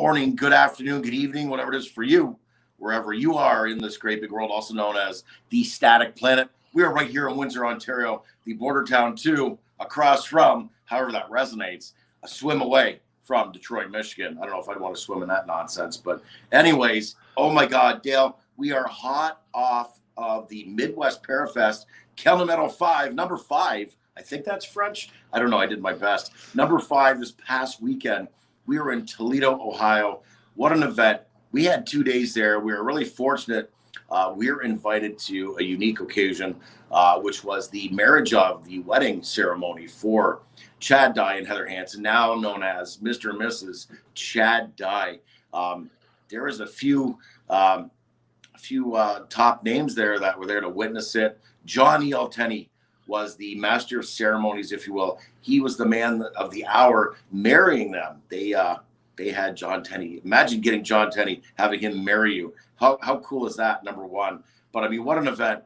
morning, good afternoon, good evening, whatever it is for you, wherever you are in this great big world, also known as the Static Planet. We are right here in Windsor, Ontario, the border town too, across from, however that resonates, a swim away from Detroit, Michigan. I don't know if I'd want to swim in that nonsense, but anyways, oh my God, Dale, we are hot off of the Midwest Parafest, Metal 5, number 5. I think that's French. I don't know. I did my best. Number 5 this past weekend. We were in Toledo, Ohio. What an event. We had 2 days there. We were really fortunate. We were invited to a unique occasion, which was the marriage of the wedding ceremony for Chad Dye and Heather Hansen, now known as Mr. and Mrs. Chad Dye. There was a few top names there that were there to witness it. John E. Alteni was the master of ceremonies, if you will. He was the man of the hour marrying them. They had John Tenney. Imagine getting John Tenney, having him marry you. How cool is that, number one? But, I mean, what an event.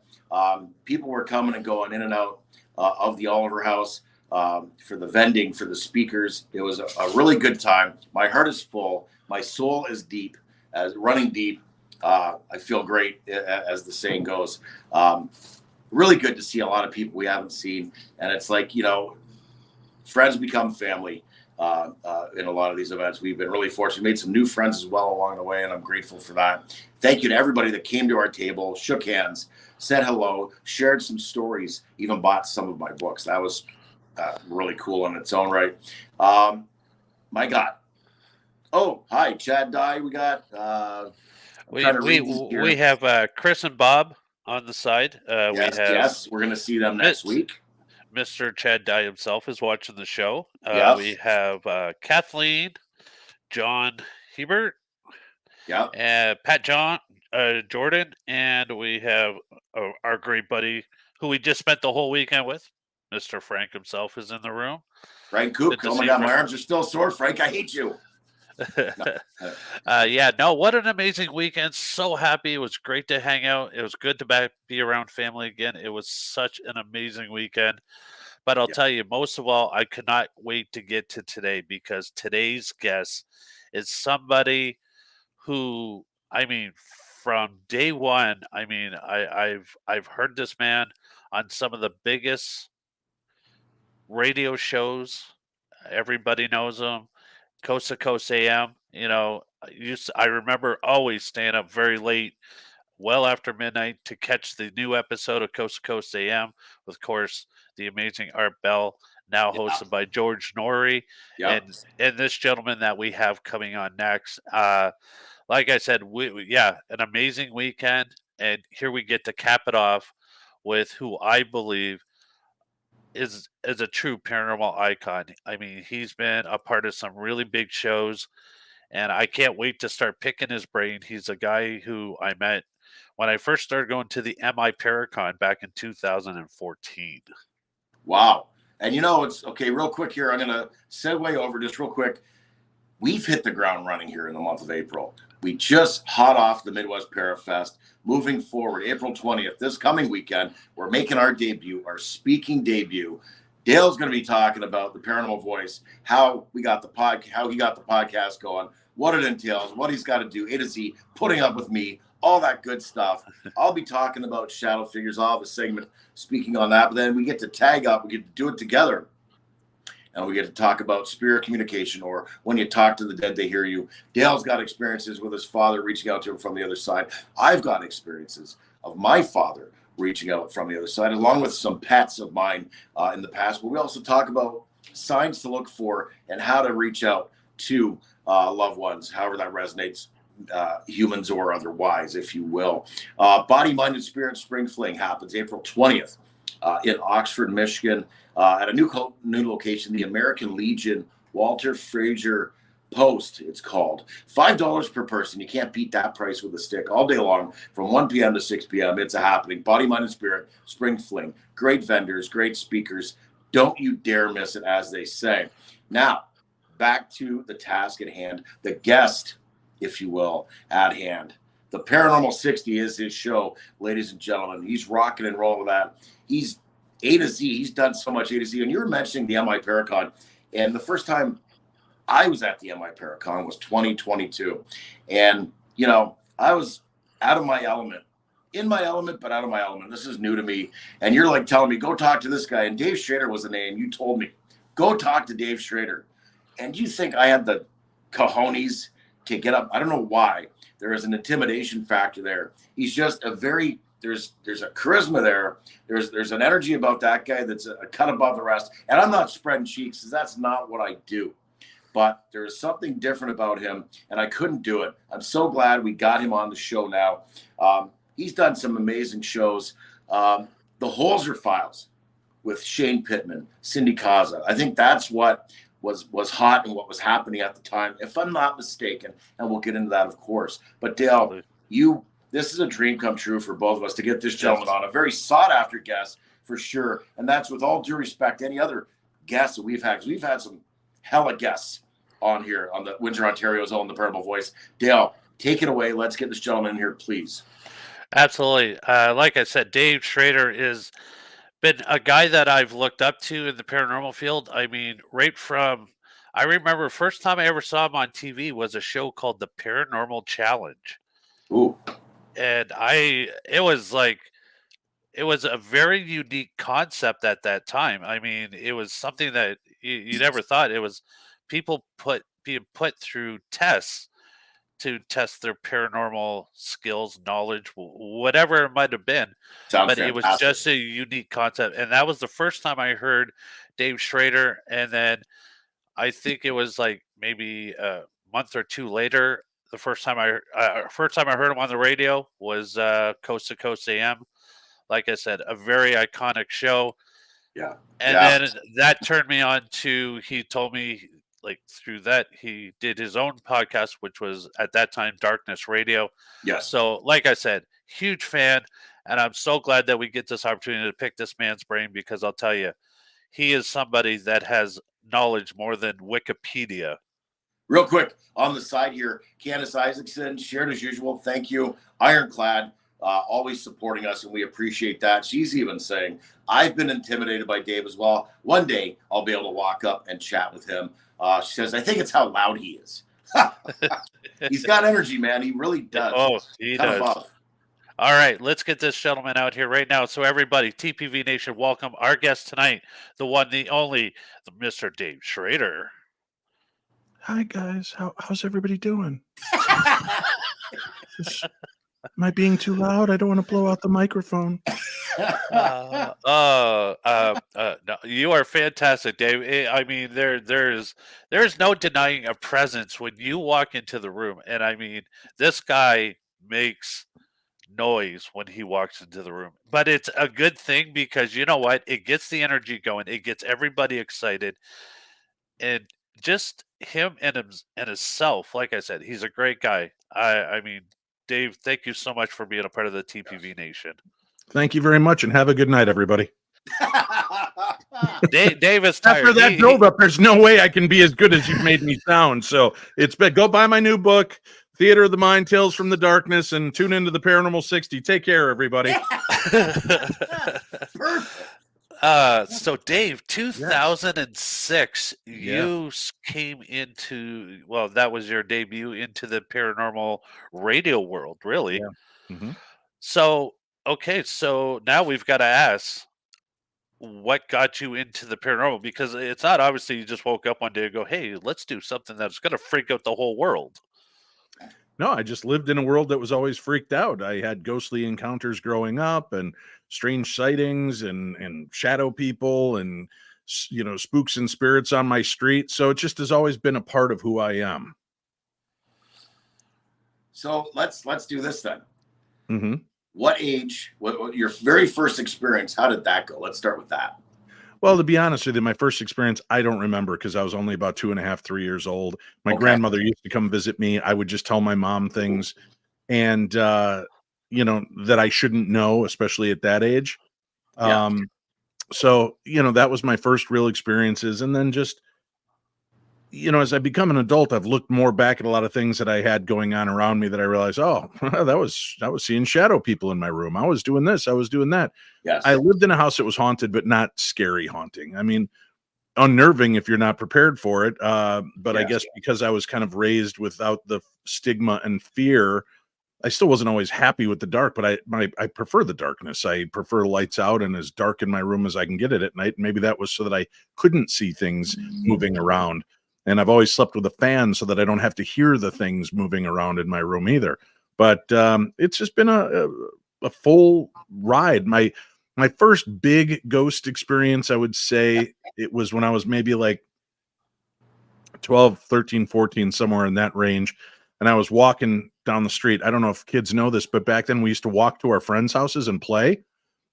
People were coming and going in and out of the Oliver House for the vending, for the speakers. It was a really good time. My heart is full. My soul is deep, running deep. I feel great, as the saying goes. Really good to see a lot of people we haven't seen. And it's like, friends become family in a lot of these events. We've been really fortunate. We made some new friends as well along the way, and I'm grateful for that. Thank you to everybody that came to our table, shook hands, said hello, shared some stories, even bought some of my books. That was really cool in its own right. My God. Oh, hi, Chad Dye. We got... we have Chris and Bob on the side. Yes, we're going to see them next week. Mr. Chad Dye himself is watching the show. Yes. We have Kathleen, John Hebert, Pat Jordan, and we have our great buddy who we just spent the whole weekend with. Mr. Frank himself is in the room. Frank Cook. Oh my God, my arms are still sore, Frank. I hate you. What an amazing weekend. So happy. It was great to hang out. It was good to be around family again. It was such an amazing weekend. But I'll tell you, most of all, I could not wait to get to today, because today's guest is somebody who, from day one, I've heard this man on some of the biggest radio shows. Everybody knows him. Coast to Coast AM, I remember always staying up very late, well after midnight, to catch the new episode of Coast to Coast AM with, of course, the amazing Art Bell, now hosted by George Noory, and this gentleman that we have coming on next. Like I said, an amazing weekend, and here we get to cap it off with who I believe is a true paranormal icon. He's been a part of some really big shows, and I can't wait to start picking his brain. He's a guy who I met when I first started going to the MI Paracon back in 2014. Wow. And it's okay, real quick here. I'm going to segue over just real quick. We've hit the ground running here in the month of April. We just hot off the Midwest Parafest. Moving forward, April 20th, this coming weekend, we're making our debut, our speaking debut. Dale's going to be talking about the Paranormal Voice, how he got the podcast going, what it entails, what he's got to do, A to Z, putting up with me, all that good stuff. I'll be talking about shadow figures. I'll have a segment speaking on that, but then we get to tag up, we get to do it together. And we get to talk about spirit communication, or when you talk to the dead, they hear you. Dale's got experiences with his father reaching out to him from the other side. I've got experiences of my father reaching out from the other side, along with some pets of mine in the past. But we also talk about signs to look for and how to reach out to loved ones, however that resonates, humans or otherwise, if you will. Body, Mind, and Spirit Spring Fling happens April 20th in Oxford, Michigan. At a new location, the American Legion Walter Fraser Post, it's called. $5 per person. You can't beat that price with a stick all day long from 1 p.m. to 6 p.m. It's a happening. Body, Mind, and Spirit, Spring Fling. Great vendors, great speakers. Don't you dare miss it, as they say. Now, back to the task at hand, the guest, if you will, at hand. The Paranormal 60 is his show, ladies and gentlemen. He's rocking and rolling with that. He's A to Z. He's done so much A to Z. And you were mentioning the MI Paracon. And the first time I was at the MI Paracon, was 2022. And, you know, I was out of my element, in my element, but out of my element. This is new to me. And you're like telling me, go talk to this guy. And Dave Schrader was the name. You told me, go talk to Dave Schrader. And you think I had the cojones to get up? I don't know why. There is an intimidation factor there. He's just a very, there's a charisma there. There's an energy about that guy that's a cut above the rest. And I'm not spreading cheeks, because that's not what I do. But there's something different about him, and I couldn't do it. I'm so glad we got him on the show now. He's done some amazing shows. The Holzer Files with Shane Pittman, Cindy Kaza. I think that's what was hot and what was happening at the time, if I'm not mistaken. And we'll get into that, of course. But Dale, this is a dream come true for both of us to get this gentleman on, a very sought after guest for sure. And that's with all due respect to any other guests that we've had, because we've had some hella guests on here on the Windsor, Ontario's own, the Paranormal Voice. Dale, take it away. Let's get this gentleman in here, please. Absolutely. Like I said, Dave Schrader is been a guy that I've looked up to in the paranormal field. I mean, I remember first time I ever saw him on TV was a show called The Paranormal Challenge. Ooh. And it was a very unique concept at that time. I mean, it was something that you never thought. It was people being put through tests to test their paranormal skills, knowledge, whatever it might have been. But it was just a unique concept. And that was the first time I heard Dave Schrader. And then I think it was like maybe a month or two later, the first time I heard him on the radio was Coast to Coast AM. Like I said, a very iconic show. Yeah. And then that turned me on to, he told me, like, through that, he did his own podcast, which was at that time Darkness Radio. Yes. So, like I said, huge fan, and I'm so glad that we get this opportunity to pick this man's brain, because I'll tell you, he is somebody that has knowledge more than Wikipedia. Real quick, on the side here, Candace Isaacson, shared as usual. Thank you. Ironclad, always supporting us, and we appreciate that. She's even saying, I've been intimidated by Dave as well. One day, I'll be able to walk up and chat with him. She says, I think it's how loud he is. He's got energy, man. He really does. Oh, he does. All right, let's get this gentleman out here right now. So everybody, TPV Nation, welcome our guest tonight, the one, the only, Mr. Dave Schrader. Hi, guys. How's everybody doing? Am I being too loud? I don't want to blow out the microphone. No, you are fantastic, Dave. I mean, there's no denying a presence when you walk into the room. And I mean, this guy makes noise when he walks into the room. But it's a good thing, because you know what? It gets the energy going. It gets everybody excited. And just him and himself, like I said, he's a great guy. I mean, Dave, thank you so much for being a part of the TPV Nation. Thank you very much, and have a good night, everybody. Dave is tired. After that build-up, there's no way I can be as good as you've made me sound. So it's been, go buy my new book, Theater of the Mind, Tales from the Darkness, and tune into the Paranormal 60. Take care, everybody. Perfect. So Dave, 2006, you came into, well, that was your debut into the paranormal radio world, really. Yeah. Mm-hmm. So, okay, so now we've got to ask, what got you into the paranormal? Because it's not obviously you just woke up one day and go, hey, let's do something that's going to freak out the whole world. No, I just lived in a world that was always freaked out. I had ghostly encounters growing up, and strange sightings, and shadow people, and, you know, spooks and spirits on my street. So it just has always been a part of who I am. So let's do this then. Mm-hmm. What age? What your very first experience? How did that go? Let's start with that. Well, to be honest with you, my first experience, I don't remember, because I was only about 2.5, 3 years old. My grandmother used to come visit me. I would just tell my mom things, and, you know, that I shouldn't know, especially at that age. So, you know, that was my first real experiences. And then just, you know, as I become an adult, I've looked more back at a lot of things that I had going on around me that I realized, oh, that was seeing shadow people in my room. I was doing this. I was doing that. Yes. I lived in a house that was haunted, but not scary haunting. I mean, unnerving if you're not prepared for it. But I Yes. guess because I was kind of raised without the stigma and fear, I still wasn't always happy with the dark, but I prefer the darkness. I prefer lights out and as dark in my room as I can get it at night. Maybe that was so that I couldn't see things moving around. And I've always slept with a fan so that I don't have to hear the things moving around in my room either. But it's just been a full ride. My first big ghost experience, I would say it was when I was maybe like 12, 13, 14, somewhere in that range. And I was walking down the street. I don't know if kids know this, but back then we used to walk to our friends' houses and play.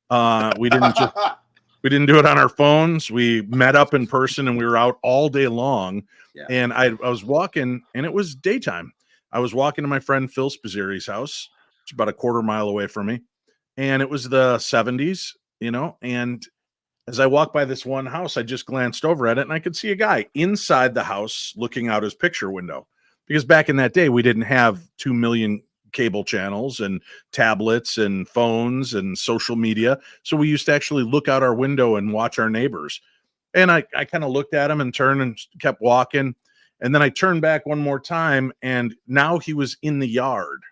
We didn't do it on our phones. We met up in person and we were out all day long. Yeah. And I was walking and it was daytime. I was walking to my friend Phil Spazzeri's house. It's about a quarter mile away from me. And it was the 70s, and as I walked by this one house, I just glanced over at it and I could see a guy inside the house looking out his picture window. Because back in that day, we didn't have 2 million cable channels and tablets and phones and social media. So we used to actually look out our window and watch our neighbors. And I kind of looked at him and turned and kept walking. And then I turned back one more time and now he was in the yard.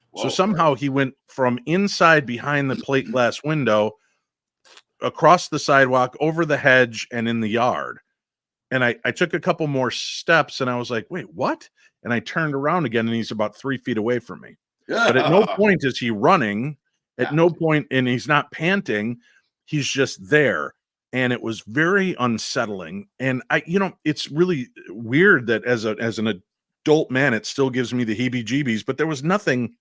Whoa. So somehow he went from inside behind the plate glass window across the sidewalk, over the hedge, and in the yard. And I took a couple more steps and I was like, wait, what? And I turned around again and he's about 3 feet away from me. But at no point is he running. At no point, and he's not panting. He's just there. And it was very unsettling. And it's really weird that as an adult man, it still gives me the heebie-jeebies, but there was nothing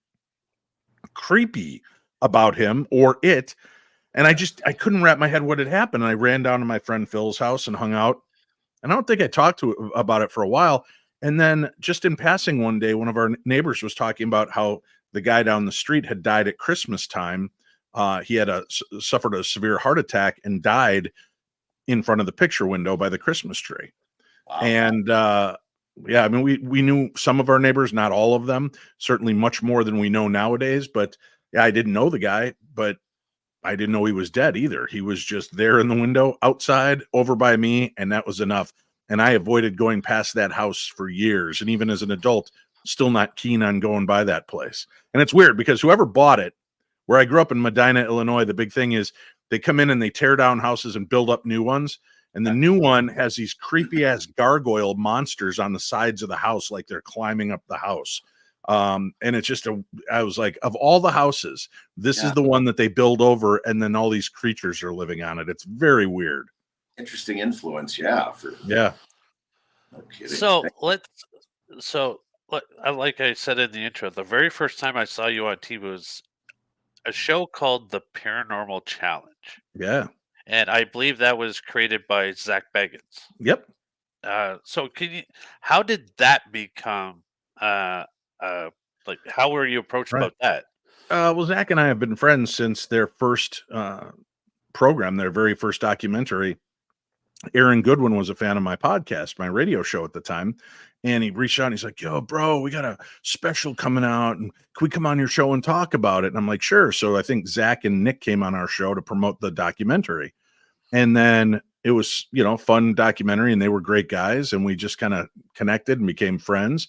creepy about him or it. And I couldn't wrap my head what had happened. And I ran down to my friend Phil's house and hung out. And I don't think I talked about it for a while. And then just in passing one day, one of our neighbors was talking about how the guy down the street had died at Christmas time. He had suffered a severe heart attack and died in front of the picture window by the Christmas tree. Wow. And I mean, we knew some of our neighbors, not all of them, certainly much more than we know nowadays. But yeah, I didn't know the guy, but I didn't know he was dead either. He was just there in the window outside over by me, and that was enough. And I avoided going past that house for years. And even as an adult, still not keen on going by that place. And it's weird because whoever bought it, where I grew up in Medina, Illinois, the big thing is they come in and they tear down houses and build up new ones. And the new one has these creepy ass gargoyle monsters on the sides of the house, like they're climbing up the house. And it's just I was like, of all the houses, this is the one that they build over, and then all these creatures are living on it. It's very weird. Interesting influence, yeah. Yeah. No kidding. So like I said in the intro, the very first time I saw you on TV was a show called The Paranormal Challenge. Yeah. And I believe that was created by Zach Bagans. Yep. So how did that become, like, how were you approached about that? Well, Zach and I have been friends since their first program, their very first documentary. Aaron Goodwin was a fan of my podcast, my radio show at the time. And he reached out and he's like, yo, bro, we got a special coming out. And can we come on your show and talk about it? And I'm like, sure. So I think Zach and Nick came on our show to promote the documentary. And then it was, fun documentary, and they were great guys. And we just kind of connected and became friends.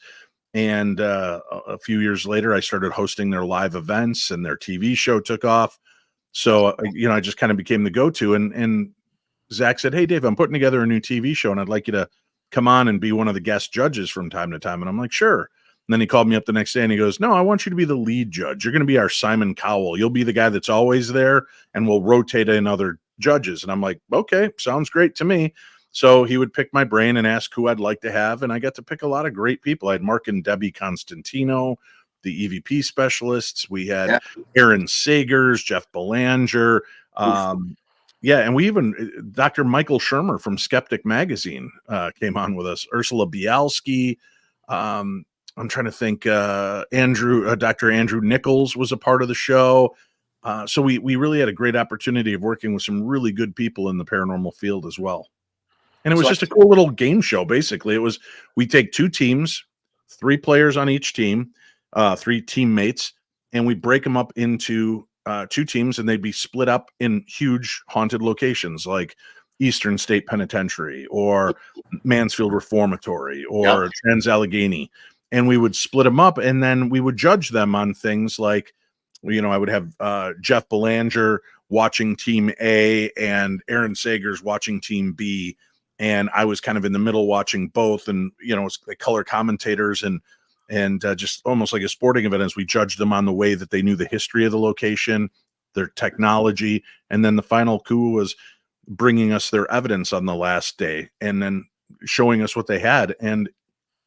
And a few years later, I started hosting their live events, and their TV show took off. So, I just kind of became the go-to. And Zach said, hey, Dave, I'm putting together a new TV show, and I'd like you to come on and be one of the guest judges from time to time. And I'm like, sure. And then he called me up the next day and he goes, no, I want you to be the lead judge. You're going to be our Simon Cowell. You'll be the guy that's always there, and we'll rotate in other judges. And I'm like, okay, sounds great to me. So he would pick my brain and ask who I'd like to have. And I got to pick a lot of great people. I had Mark and Debbie Constantino, the EVP specialists. We had Aaron Sagers, Jeff Belanger. And we even, Dr. Michael Shermer from Skeptic Magazine came on with us. Ursula Bialski. I'm trying to think, Dr. Andrew Nichols was a part of the show. So we really had a great opportunity of working with some really good people in the paranormal field as well. And it was just a cool little game show. Basically, we take 2 teams, 3 players on each team, 3 teammates, and we break them up into 2 teams, and they'd be split up in huge haunted locations like Eastern State Penitentiary or Mansfield Reformatory or Trans-Allegheny, and we would split them up, and then we would judge them on things like, I would have Jeff Belanger watching Team A and Aaron Sagers watching Team B, and I was kind of in the middle watching both, and it's like color commentators and just almost like a sporting event as we judged them on the way that they knew the history of the location, their technology, and then the final coup was bringing us their evidence on the last day and then showing us what they had. And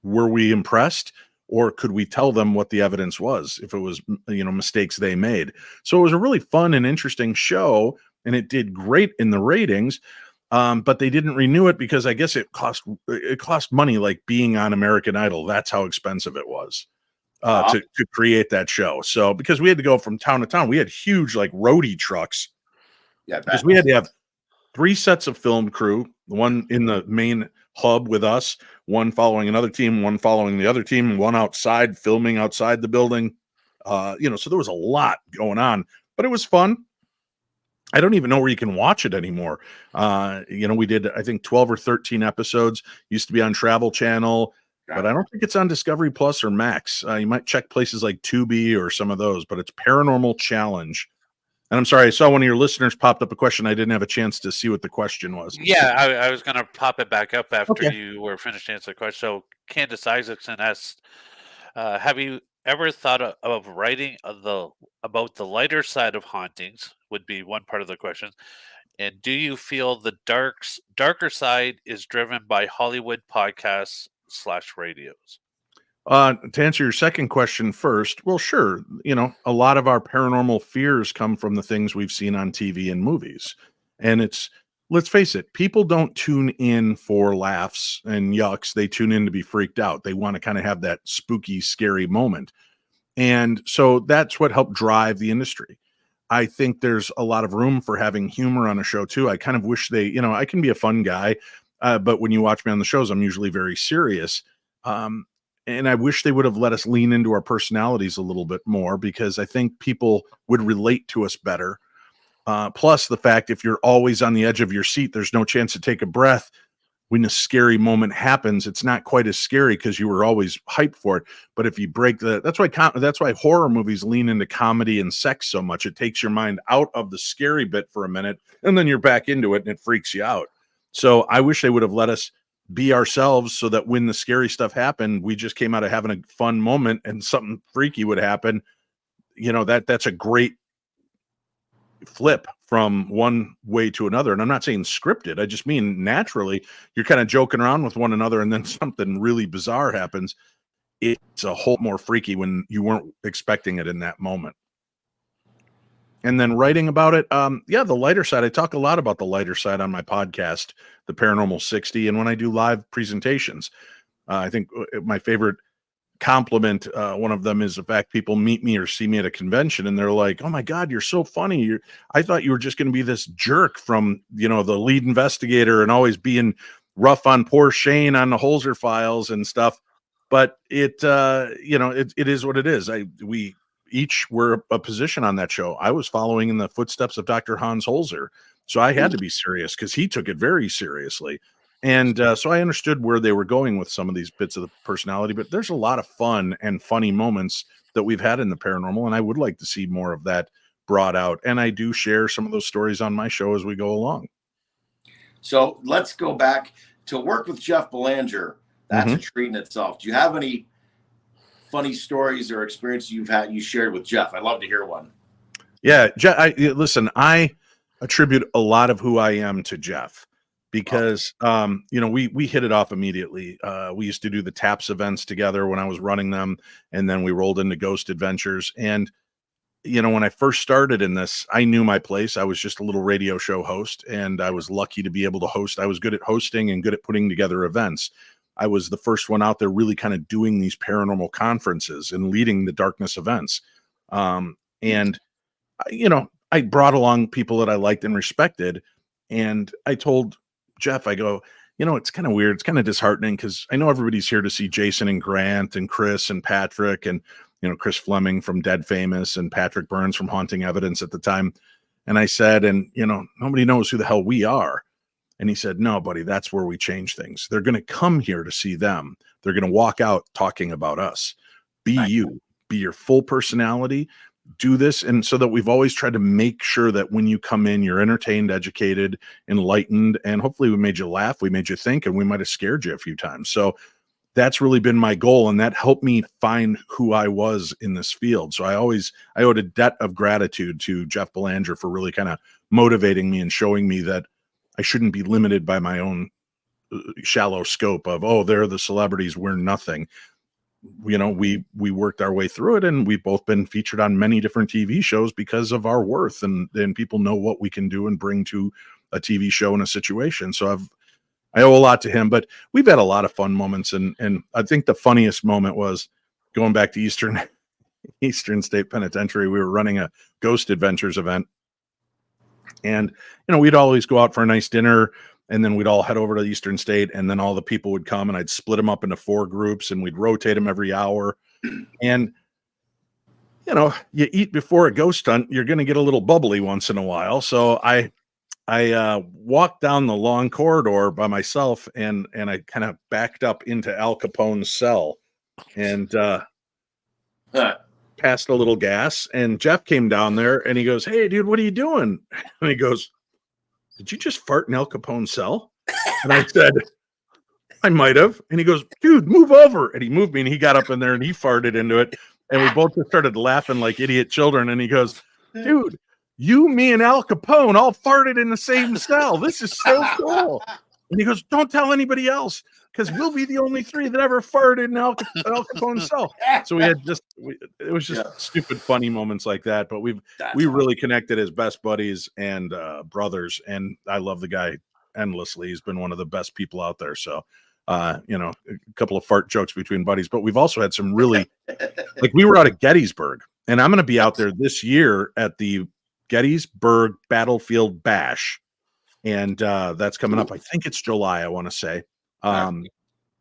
were we impressed, or could we tell them what the evidence was if it was, mistakes they made? So it was a really fun and interesting show, and it did great in the ratings. But they didn't renew it because I guess it cost money, like being on American Idol. That's how expensive it was to create that show. So because we had to go from town to town, we had huge like roadie trucks. Yeah, because we had to have 3 sets of film crew, one in the main hub with us, one following another team, one following the other team, one outside filming outside the building. So there was a lot going on, but it was fun. I don't even know where you can watch it anymore. We did, I think, 12 or 13 episodes. Used to be on Travel Channel, but I don't think it's on Discovery Plus or Max. You might check places like Tubi or some of those, but it's Paranormal Challenge. And I'm sorry, I saw one of your listeners popped up a question. I didn't have a chance to see what the question was. Yeah, I was going to pop it back up after you were finished answering the question. So Candace Isaacson asked, have you ever thought of writing about the lighter side of hauntings? Would be one part of the question. And do you feel the darker side is driven by Hollywood podcasts / radios? To answer your second question first, well, sure. A lot of our paranormal fears come from the things we've seen on TV and movies. And let's face it, people don't tune in for laughs and yucks. They tune in to be freaked out. They want to kind of have that spooky, scary moment. And so that's what helped drive the industry. I think there's a lot of room for having humor on a show too. I kind of wish I can be a fun guy, but when you watch me on the shows, I'm usually very serious. And I wish they would have let us lean into our personalities a little bit more, because I think people would relate to us better. Plus the fact, if you're always on the edge of your seat, there's no chance to take a breath. When a scary moment happens, it's not quite as scary because you were always hyped for it. But if you break that's why horror movies lean into comedy and sex so much. It takes your mind out of the scary bit for a minute, and then you're back into it and it freaks you out. So I wish they would have let us be ourselves, so that when the scary stuff happened, we just came out of having a fun moment and something freaky would happen. That's a great flip from one way to another. And I'm not saying scripted. I just mean naturally you're kind of joking around with one another, and then something really bizarre happens. It's a whole more freaky when you weren't expecting it in that moment. And then writing about it, the lighter side. I talk a lot about the lighter side on my podcast, the Paranormal 60, and when I do live presentations. I think my favorite compliment, one of them, is the fact people meet me or see me at a convention and they're like, "Oh my God, you're so funny. I thought you were just going to be this jerk from, the lead investigator and always being rough on poor Shane on the Holzer Files and stuff." But it is what it is. We each were a position on that show. I was following in the footsteps of Dr. Hans Holzer, so I had to be serious because he took it very seriously. And so I understood where they were going with some of these bits of the personality, but there's a lot of fun and funny moments that we've had in the paranormal, and I would like to see more of that brought out. And I do share some of those stories on my show as we go along. So let's go back to work with Jeff Belanger. That's a treat in itself. Do you have any funny stories or experiences you shared with Jeff? I'd love to hear one. Yeah, listen, I attribute a lot of who I am to Jeff. Because, we hit it off immediately. We used to do the TAPS events together when I was running them. And then we rolled into Ghost Adventures. And, when I first started in this, I knew my place. I was just a little radio show host, and I was lucky to be able to host. I was good at hosting and good at putting together events. I was the first one out there really kind of doing these paranormal conferences and leading the darkness events. And I brought along people that I liked and respected. And I told Jeff, I go, it's kind of weird. It's kind of disheartening because I know everybody's here to see Jason and Grant and Chris and Patrick and, Chris Fleming from Dead Famous and Patrick Burns from Haunting Evidence at the time. And I said, and, nobody knows who the hell we are. And he said, no, buddy, that's where we change things. They're going to come here to see them. They're going to walk out talking about us. Be you, be your full personality, do this. And so that we've always tried to make sure that when you come in, you're entertained, educated, enlightened, and hopefully we made you laugh, we made you think, and we might have scared you a few times. So that's really been my goal. And that helped me find who I was in this field. So I owed a debt of gratitude to Jeff Belanger for really kind of motivating me and showing me that I shouldn't be limited by my own shallow scope of, oh, they're the celebrities, we're nothing. You know, we worked our way through it, and we've both been featured on many different TV shows because of our worth, and people know what we can do and bring to a TV show in a situation. So I owe a lot to him, but we've had a lot of fun moments. And I think the funniest moment was going back to Eastern State Penitentiary. We were running a Ghost Adventures event, and, you know, we'd always go out for a nice dinner, and then we'd all head over to Eastern State, and then all the people would come, and I'd split them up into 4 groups, and we'd rotate them every hour. And, you know, you eat before a ghost hunt, you're going to get a little bubbly once in a while. So I walked down the long corridor by myself, and I kind of backed up into Al Capone's cell, and passed a little gas. And Jeff came down there, and he goes, "Hey, dude, what are you doing?" And he goes, "Did you just fart in Al Capone's cell?" And I said, "I might have." And he goes, "Dude, move over." And he moved me, and he got up in there, and he farted into it. And we both just started laughing like idiot children. And he goes, "Dude, you, me, and Al Capone all farted in the same cell. This is so cool." And he goes, "Don't tell anybody else, because we'll be the only 3 that ever farted in Al Capone's cell." So we had it was just stupid, funny moments like that. But we really connected as best buddies and brothers. And I love the guy endlessly. He's been one of the best people out there. So, you know, a couple of fart jokes between buddies. But we've also had some really, like, we were out at Gettysburg, and I'm going to be out there this year at the Gettysburg Battlefield Bash. And that's coming up. I think it's July, I want to say.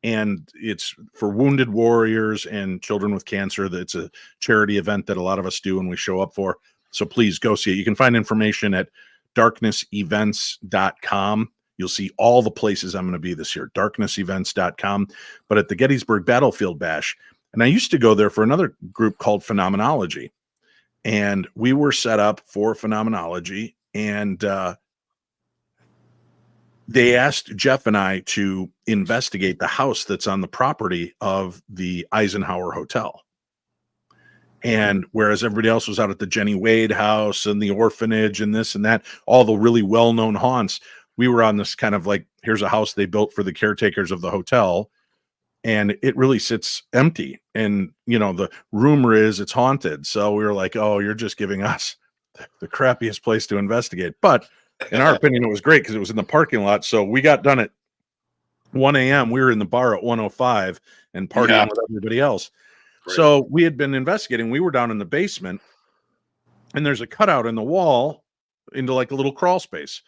And it's for wounded warriors and children with cancer. It's a charity event that a lot of us do and we show up for. So please go see it. You can find information at darknessevents.com. You'll see all the places I'm going to be this year, darknessevents.com. But at the Gettysburg Battlefield Bash, and I used to go there for another group called Phenomenology. And we were set up for Phenomenology, and they asked Jeff and I to investigate the house that's on the property of the Eisenhower Hotel. And whereas everybody else was out at the Jenny Wade house and the orphanage and this and that, all the really well-known haunts, we were on this kind of like, here's a house they built for the caretakers of the hotel, and it really sits empty. And, you know, the rumor is it's haunted. So we were like, oh, you're just giving us the crappiest place to investigate. But in our opinion, it was great because it was in the parking lot. So we got done at 1 a.m. We were in the bar at 1:05 and partying with everybody else. Great. So we had been investigating. We were down in the basement, and there's a cutout in the wall into like a little crawl space.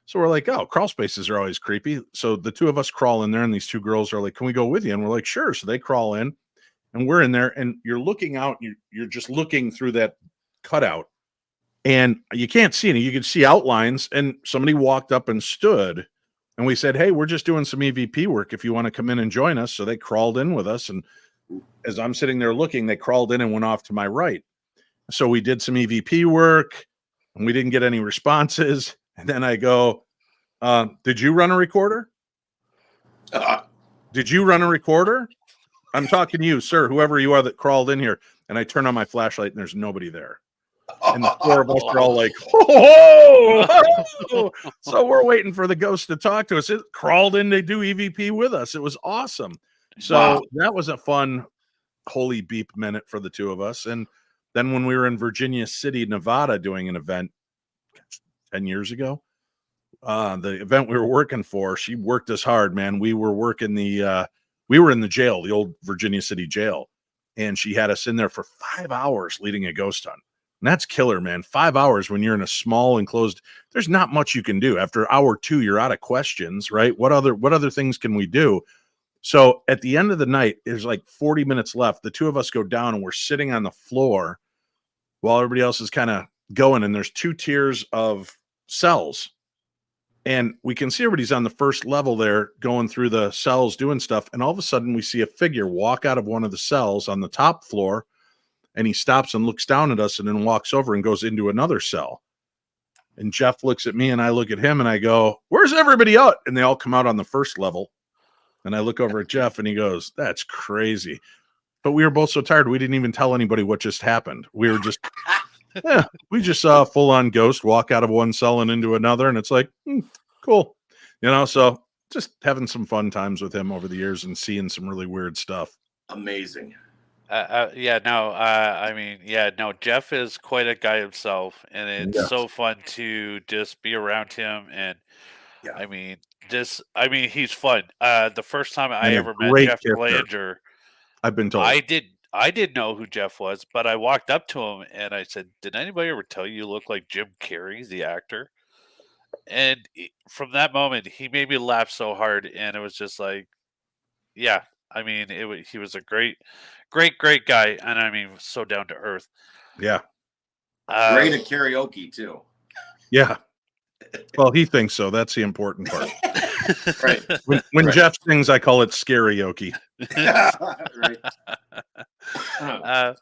So we're like, oh, crawl spaces are always creepy. So the 2 of us crawl in there, and these 2 girls are like, can we go with you? And we're like, sure. So they crawl in, and we're in there, and you're looking out, and you're just looking through that cutout. And you can't see any. You can see outlines, and somebody walked up and stood, and we said, hey, we're just doing some EVP work if you want to come in and join us. So they crawled in with us, and as I'm sitting there looking, they crawled in and went off to my right. So we did some EVP work, and we didn't get any responses. And then I go, did you run a recorder? Did you run a recorder? I'm talking to you, sir, whoever you are that crawled in here. And I turn on my flashlight, and there's nobody there. And the 4 of us are all like, oh! So we're waiting for the ghost to talk to us. It crawled in to do EVP with us. It was awesome. So that was a fun holy beep minute for the 2 of us. And then when we were in Virginia City, Nevada, doing an event 10 years ago, the event we were working for, she worked us hard, man. We were working we were in the jail, the old Virginia City jail. And she had us in there for 5 hours leading a ghost hunt. And that's killer, man. 5 hours when you're in a small enclosed, there's not much you can do. After hour 2, you're out of questions, right? What other things can we do? So at the end of the night, there's like 40 minutes left. The 2 of us go down, and we're sitting on the floor while everybody else is kind of going. And there's 2 tiers of cells. And we can see everybody's on the first level there going through the cells doing stuff. And all of a sudden we see a figure walk out of one of the cells on the top floor, and he stops and looks down at us and then walks over and goes into another cell. And Jeff looks at me and I look at him and I go, "Where's everybody out?" And they all come out on the first level. And I look over at Jeff and he goes, "That's crazy." But we were both so tired, we didn't even tell anybody what just happened. We were just, yeah, we just saw a full-on ghost walk out of one cell and into another. And it's like, cool. So just having some fun times with him over the years and seeing some really weird stuff. Amazing. Jeff is quite a guy himself, and it's so fun to just be around him. And he's fun. The first time I ever met Jeff Belanger, I've been told, I didn't know who Jeff was, but I walked up to him and I said, "Did anybody ever tell you look like Jim Carrey, the actor?" And from that moment, he made me laugh so hard, and it was just like, yeah. He was a great guy, and so down to earth. Yeah. Great at karaoke too. Yeah. Well, he thinks so. That's the important part. Right. When Jeff sings, I call it scarioke. Right.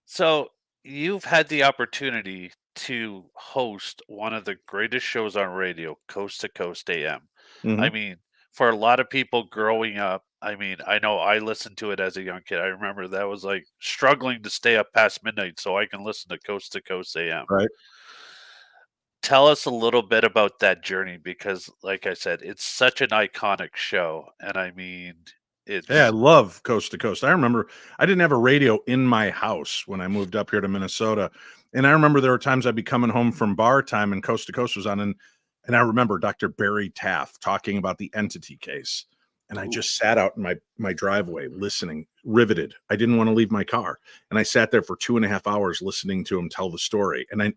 So you've had the opportunity to host one of the greatest shows on radio, Coast to Coast AM. Mhm. For a lot of people growing up, I know I listened to it as a young kid. I remember that was like struggling to stay up past midnight so I can listen to Coast AM. Right. Tell us a little bit about that journey, because like I said, it's such an iconic show. And I love Coast to Coast. I remember I didn't have a radio in my house when I moved up here to Minnesota. And I remember there were times I'd be coming home from bar time and Coast to Coast was on. And I remember Dr. Barry Taft talking about the entity case. And I just sat out in my driveway listening, riveted. I didn't want to leave my car. And I sat there for 2.5 hours listening to him tell the story. And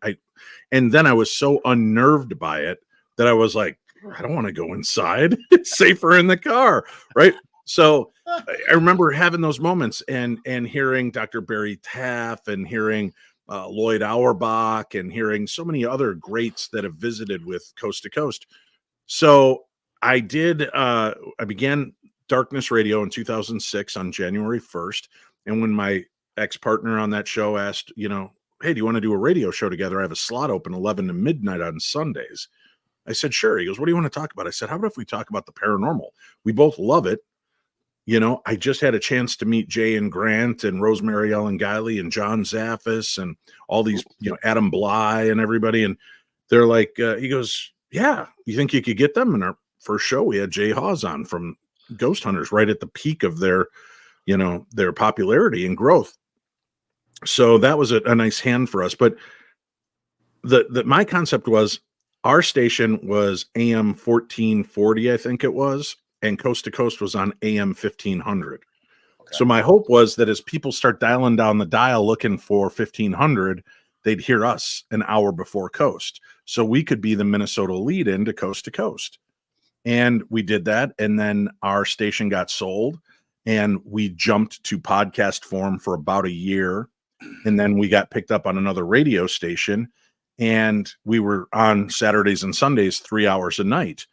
then I was so unnerved by it that I was like, I don't want to go inside. It's safer in the car. Right. So I remember having those moments and hearing Dr. Barry Taft and hearing Lloyd Auerbach and hearing so many other greats that have visited with Coast to Coast. So I began Darkness Radio in 2006 on January 1st. And when my ex-partner on that show asked, "Hey, do you want to do a radio show together? I have a slot open 11 to midnight on Sundays." I said, "Sure." He goes, "What do you want to talk about?" I said, "How about if we talk about the paranormal? We both love it. I just had a chance to meet Jay and Grant and Rosemary Ellen Guiley and John Zaffis and all these, Adam Bly and everybody." And they're like, he goes, "Yeah, you think you could get them?" And our first show, we had Jay Hawes on from Ghost Hunters right at the peak of their popularity and growth. So that was a nice hand for us. But my concept was our station was AM 1440, I think it was, and Coast to Coast was on AM 1500. Okay. So my hope was that as people start dialing down the dial looking for 1500, they'd hear us an hour before Coast. So we could be the Minnesota lead in to Coast. And we did that. And then our station got sold and we jumped to podcast form for about a year. And then we got picked up on another radio station and we were on Saturdays and Sundays, 3 hours a night.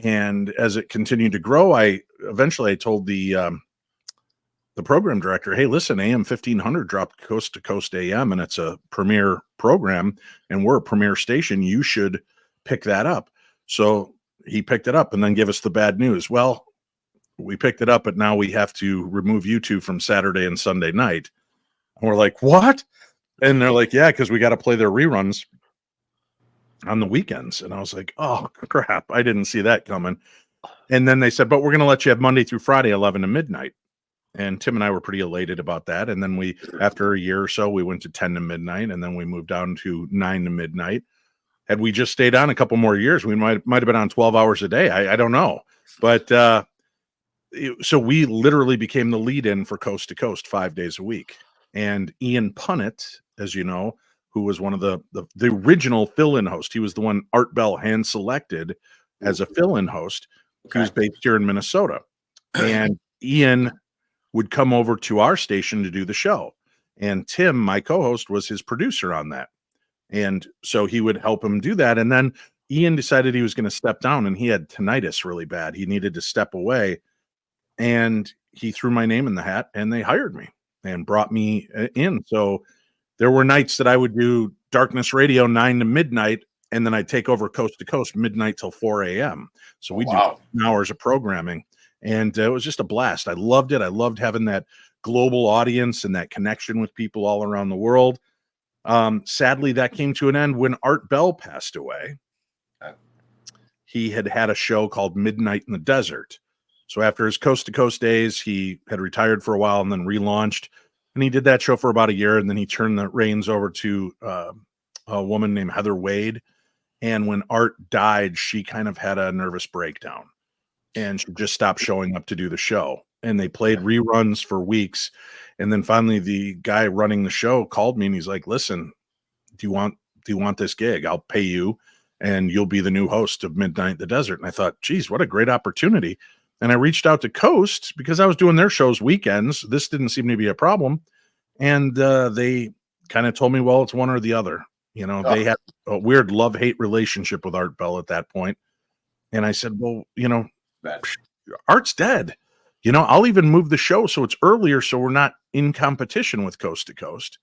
And as it continued to grow, I eventually told the program director, "Hey, listen, AM 1500 dropped Coast to Coast AM and it's a premier program and we're a premier station. You should pick that up." So he picked it up and then gave us the bad news. Well, we picked it up, but now we have to remove you two from Saturday and Sunday night. And we're like, "What?" And they're like, "Yeah, because we got to play their reruns on the weekends." And I was like, "Oh, crap. I didn't see that coming." And then they said, "But we're going to let you have Monday through Friday, 11 to midnight." And Tim and I were pretty elated about that. And then after a year or so, we went to 10 to midnight, and then we moved down to 9 to midnight. Had we just stayed on a couple more years, we might have been on 12 hours a day. I don't know. But so we literally became the lead in for Coast to Coast 5 days a week. And Ian Punnett, as you know, who was one of the original fill-in host. He was the one Art Bell hand selected as a fill-in host. Okay. He was based here in Minnesota. And Ian would come over to our station to do the show. And Tim, my co-host, was his producer on that. And so he would help him do that. And then Ian decided he was going to step down, and he had tinnitus really bad. He needed to step away, and he threw my name in the hat, and they hired me and brought me in. So there were nights that I would do Darkness Radio 9 to midnight, and then I'd take over Coast to Coast midnight till 4 a.m. So we do 10 hours of programming, and it was just a blast. I loved it. I loved having that global audience and that connection with people all around the world. Sadly, that came to an end when Art Bell passed away. He had a show called Midnight in the Desert. So after his Coast to Coast days, he had retired for a while and then relaunched. And he did that show for about a year, and then he turned the reins over to a woman named Heather Wade. And when Art died, she kind of had a nervous breakdown, and she just stopped showing up to do the show. And they played reruns for weeks. And then finally, the guy running the show called me, and he's like, "Listen, do you want this gig? I'll pay you, and you'll be the new host of Midnight in the Desert." And I thought, geez, what a great opportunity. And I reached out to Coast because I was doing their shows weekends. This didn't seem to be a problem. And they kind of told me, well, it's one or the other. They had a weird love-hate relationship with Art Bell at that point. And I said, well, Art's dead. I'll even move the show so it's earlier so we're not in competition with Coast to Coast.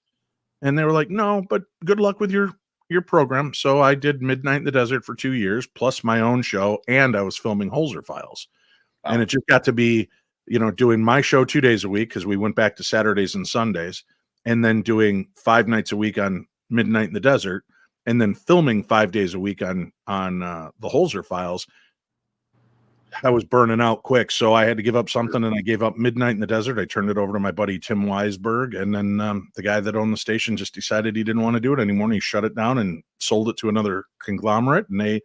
And they were like, no, but good luck with your program. So I did Midnight in the Desert for 2 years, plus my own show, and I was filming Holzer Files. Wow. And it just got to be, doing my show 2 days a week because we went back to Saturdays and Sundays, and then doing 5 nights a week on Midnight in the Desert, and then filming 5 days a week on the Holzer Files. I was burning out quick, so I had to give up something, and I gave up Midnight in the Desert. I turned it over to my buddy Tim Weisberg, and then the guy that owned the station just decided he didn't want to do it anymore, and he shut it down and sold it to another conglomerate, and they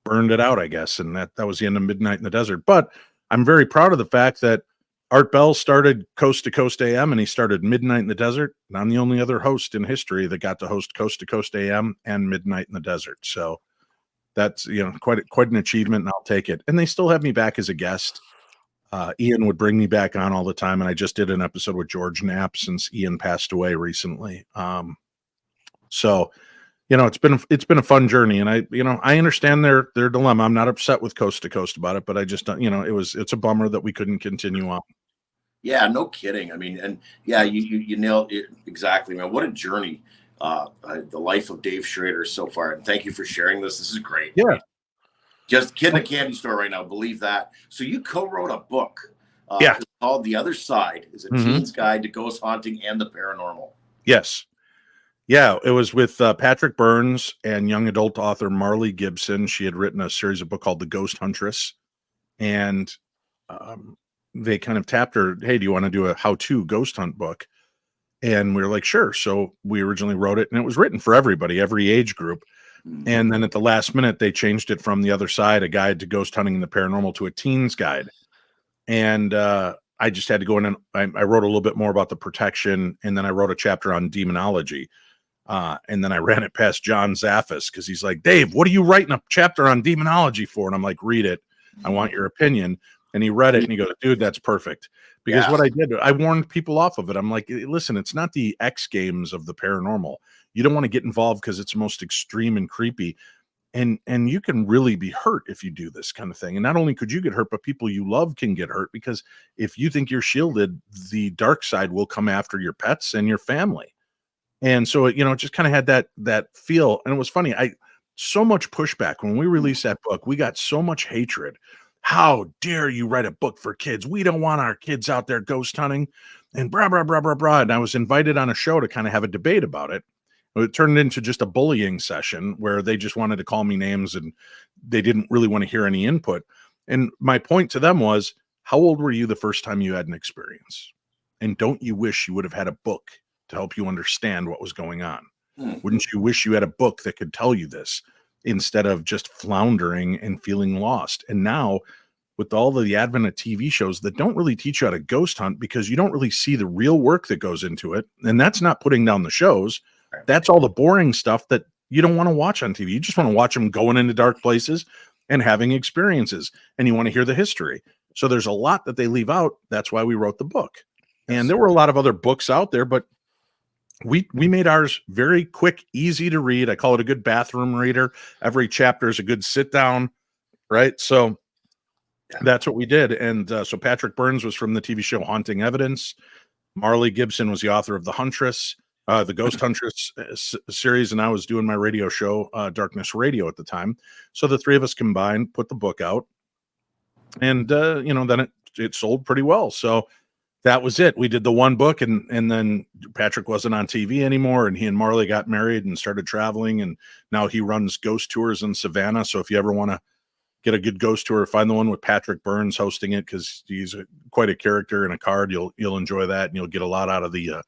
burned it out, I guess, and that was the end of Midnight in the Desert. But I'm very proud of the fact that Art Bell started Coast to Coast AM, and he started Midnight in the Desert, and I'm the only other host in history that got to host Coast to Coast AM and Midnight in the Desert. So that's quite an achievement, and I'll take it. And they still have me back as a guest. Ian would bring me back on all the time, and I just did an episode with George Knapp since Ian passed away recently. So it's been a fun journey, and I understand their dilemma. I'm not upset with Coast to Coast about it, but I just don't, it's a bummer that we couldn't continue on. Yeah, no kidding. I mean, and yeah, you nailed it exactly, man. What a journey. The life of Dave Schrader so far, and thank you for sharing this. This is great. Yeah, just kid in a candy store right now, believe that. So you co-wrote a book called The Other Side, is a teen's guide to ghost hunting and the paranormal. Yes. Yeah, it was with Patrick Burns and young adult author Marley Gibson. She had written a series of book called The Ghost Huntress, and they kind of tapped her, hey, do you want to do a how-to ghost hunt book? And we were like, sure. So we originally wrote it, and it was written for everybody, every age group. And then at the last minute, they changed it from The Other Side, a guide to ghost hunting and the paranormal, to a teen's guide. And I just had to go in and I wrote a little bit more about the protection, and then I wrote a chapter on demonology. And then I ran it past John Zaffis because he's like, Dave, what are you writing a chapter on demonology for? And I'm like, read it. I want your opinion. And he read it and he goes, dude, that's perfect. Because what I did, I warned people off of it. I'm like, listen, it's not the X Games of the paranormal. You don't want to get involved because it's most extreme and creepy. And you can really be hurt if you do this kind of thing. And not only could you get hurt, but people you love can get hurt, because if you think you're shielded, the dark side will come after your pets and your family. And so, it just kind of had that feel. And it was funny. So much pushback when we released that book. We got so much hatred. How dare you write a book for kids? We don't want our kids out there ghost hunting and blah, blah, blah, blah, blah. And I was invited on a show to kind of have a debate about it. It turned into just a bullying session where they just wanted to call me names and they didn't really want to hear any input. And my point to them was, how old were you the first time you had an experience? And don't you wish you would have had a book to help you understand what was going on? Wouldn't you wish you had a book that could tell you this, instead of just floundering and feeling lost? And now, with all of the advent of TV shows that don't really teach you how to ghost hunt, because you don't really see the real work that goes into it, and that's not putting down the shows. That's all the boring stuff that you don't want to watch on TV. You just want to watch them going into dark places and having experiences, and you want to hear the history. So there's a lot that they leave out. That's why we wrote the book. And there were a lot of other books out there, but we made ours very quick, easy to read. I call it a good bathroom reader. Every chapter is a good sit down, right? So that's what we did. And so Patrick Burns was from the TV show Haunting Evidence. Marley Gibson was the author of The Huntress, the Ghost Huntress series, and I was doing my radio show, Darkness Radio, at the time. So the three of us combined, put the book out, and then it sold pretty well. So that was it. We did the one book, and then Patrick wasn't on TV anymore, and he and Marley got married and started traveling, and now he runs ghost tours in Savannah. So if you ever want to get a good ghost tour, find the one with Patrick Burns hosting it, because he's quite a character and a card. You'll enjoy that, and you'll get a lot out of the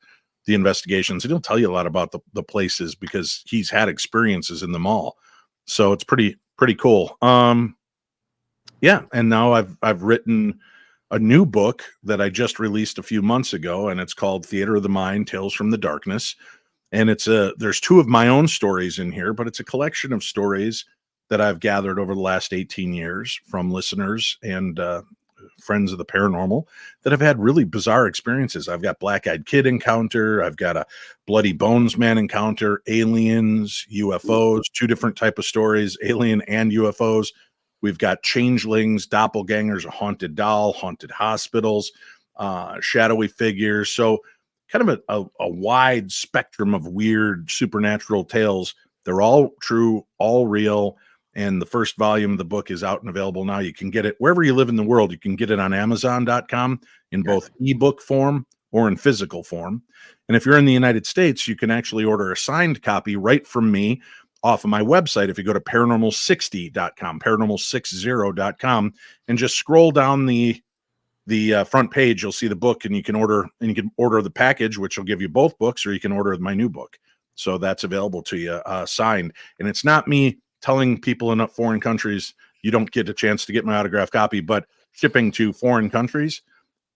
investigations, and he'll tell you a lot about the places because he's had experiences in them all. So it's pretty cool. Yeah, and now I've written a new book that I just released a few months ago, and it's called Theater of the Mind: Tales from the Darkness. And there's two of my own stories in here, but it's a collection of stories that I've gathered over the last 18 years from listeners and friends of the paranormal that have had really bizarre experiences. I've got Black-Eyed Kid encounter. I've got a Bloody Bones Man encounter, aliens, UFOs, two different type of stories, alien and UFOs. We've got changelings, doppelgangers, a haunted doll, haunted hospitals, shadowy figures. So kind of a wide spectrum of weird supernatural tales. They're all true, all real. And the first volume of the book is out and available now. You can get it wherever you live in the world. You can get it on Amazon.com in both ebook form or in physical form. And if you're in the United States, you can actually order a signed copy right from me off of my website. If you go to paranormal60.com, paranormal60.com, and just scroll down the front page, you'll see the book, and you can order the package, which will give you both books, or you can order my new book. So that's available to you, signed. And it's not me telling people in foreign countries you don't get a chance to get my autographed copy, but shipping to foreign countries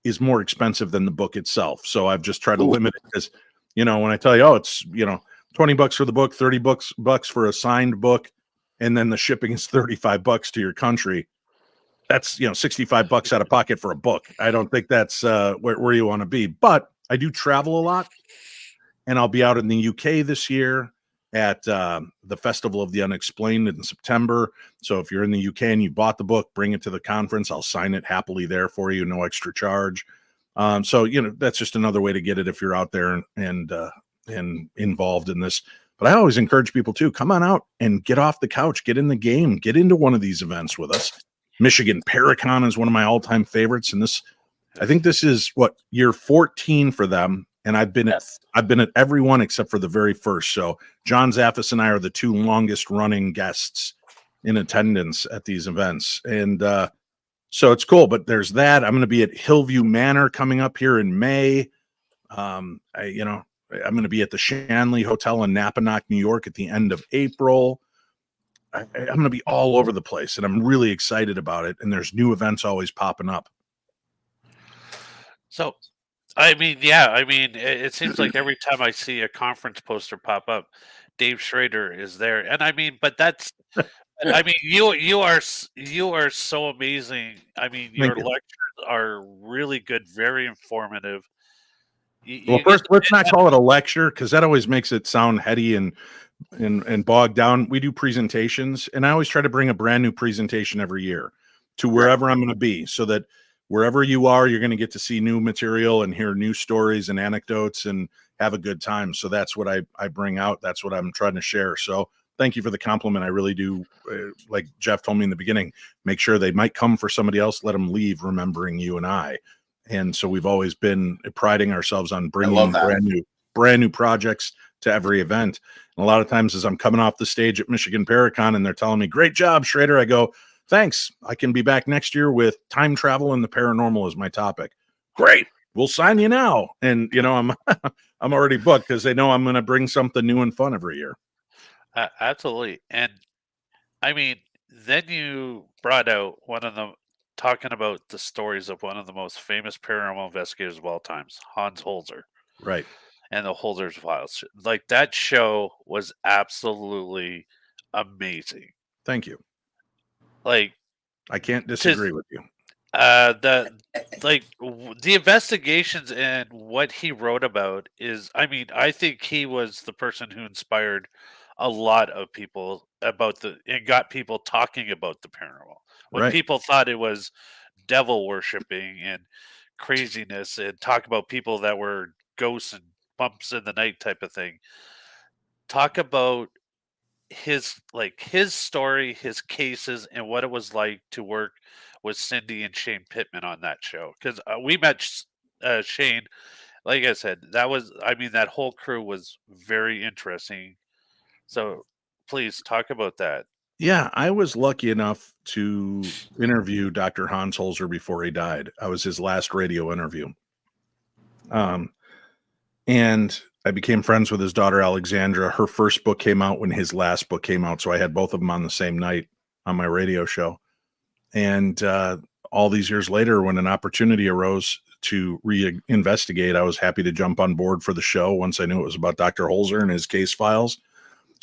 is more expensive than the book itself. So I've just tried to limit it, because, when I tell you, it's, $20 for the book, $30 for a signed book, and then the shipping is $35 to your country. That's, $65 out of pocket for a book. I don't think that's where you want to be, but I do travel a lot, and I'll be out in the UK this year at the Festival of the Unexplained in September. So if you're in the UK and you bought the book, bring it to the conference. I'll sign it happily there for you, no extra charge. So that's just another way to get it if you're out there and involved in this. But I always encourage people to come on out and get off the couch, get in the game, get into one of these events with us. Michigan Paracon is one of my all-time favorites, and I think this is year 14 for them. And I've been at every one except for the very first. So John Zaffis and I are the two longest running guests in attendance at these events. And so it's cool, but there's that. I'm going to be at Hillview Manor coming up here in May. I'm going to be at the Shanley Hotel in Napanoch, New York at the end of April. I'm going to be all over the place, and I'm really excited about it. And there's new events always popping up. So, it seems like every time I see a conference poster pop up, Dave Schrader is there. And you are so amazing. Your lectures are really good, very informative. First, let's not call it a lecture, because that always makes it sound heady and bogged down. We do presentations, and I always try to bring a brand new presentation every year to wherever I'm going to be, so that wherever you are, you're going to get to see new material and hear new stories and anecdotes and have a good time. So that's what I bring out. That's what I'm trying to share. So thank you for the compliment. I really do. Like Jeff told me in the beginning, make sure they might come for somebody else, let them leave remembering you and I. And so we've always been priding ourselves on bringing brand new projects to every event. And a lot of times as I'm coming off the stage at Michigan Paracon and they're telling me, great job, Schrader, I go, thanks. I can be back next year with time travel and the paranormal as my topic. Great. We'll sign you now. And, I'm already booked, because they know I'm going to bring something new and fun every year. Absolutely. And then you brought out talking about the stories of one of the most famous paranormal investigators of all times, Hans Holzer. Right. And the Holzer Files. Like, that show was absolutely amazing. Thank you. Like, I can't disagree with you. The the investigations and what he wrote about is, I mean, I think he was the person who inspired a lot of people about and got people talking about the paranormal. When Right. people thought it was devil worshipping and craziness, and talk about people that were ghosts and bumps in the night type of thing. Talk about his story, his cases, and what it was like to work with Cindy and Shane Pittman on that show. Because we met Shane, like I said, that whole crew was very interesting. So please talk about that. Yeah, I was lucky enough to interview Dr. Hans Holzer before he died. I was his last radio interview. And I became friends with his daughter, Alexandra. Her first book came out when his last book came out. So I had both of them on the same night on my radio show. And all these years later, when an opportunity arose to reinvestigate, I was happy to jump on board for the show once I knew it was about Dr. Holzer and his case files.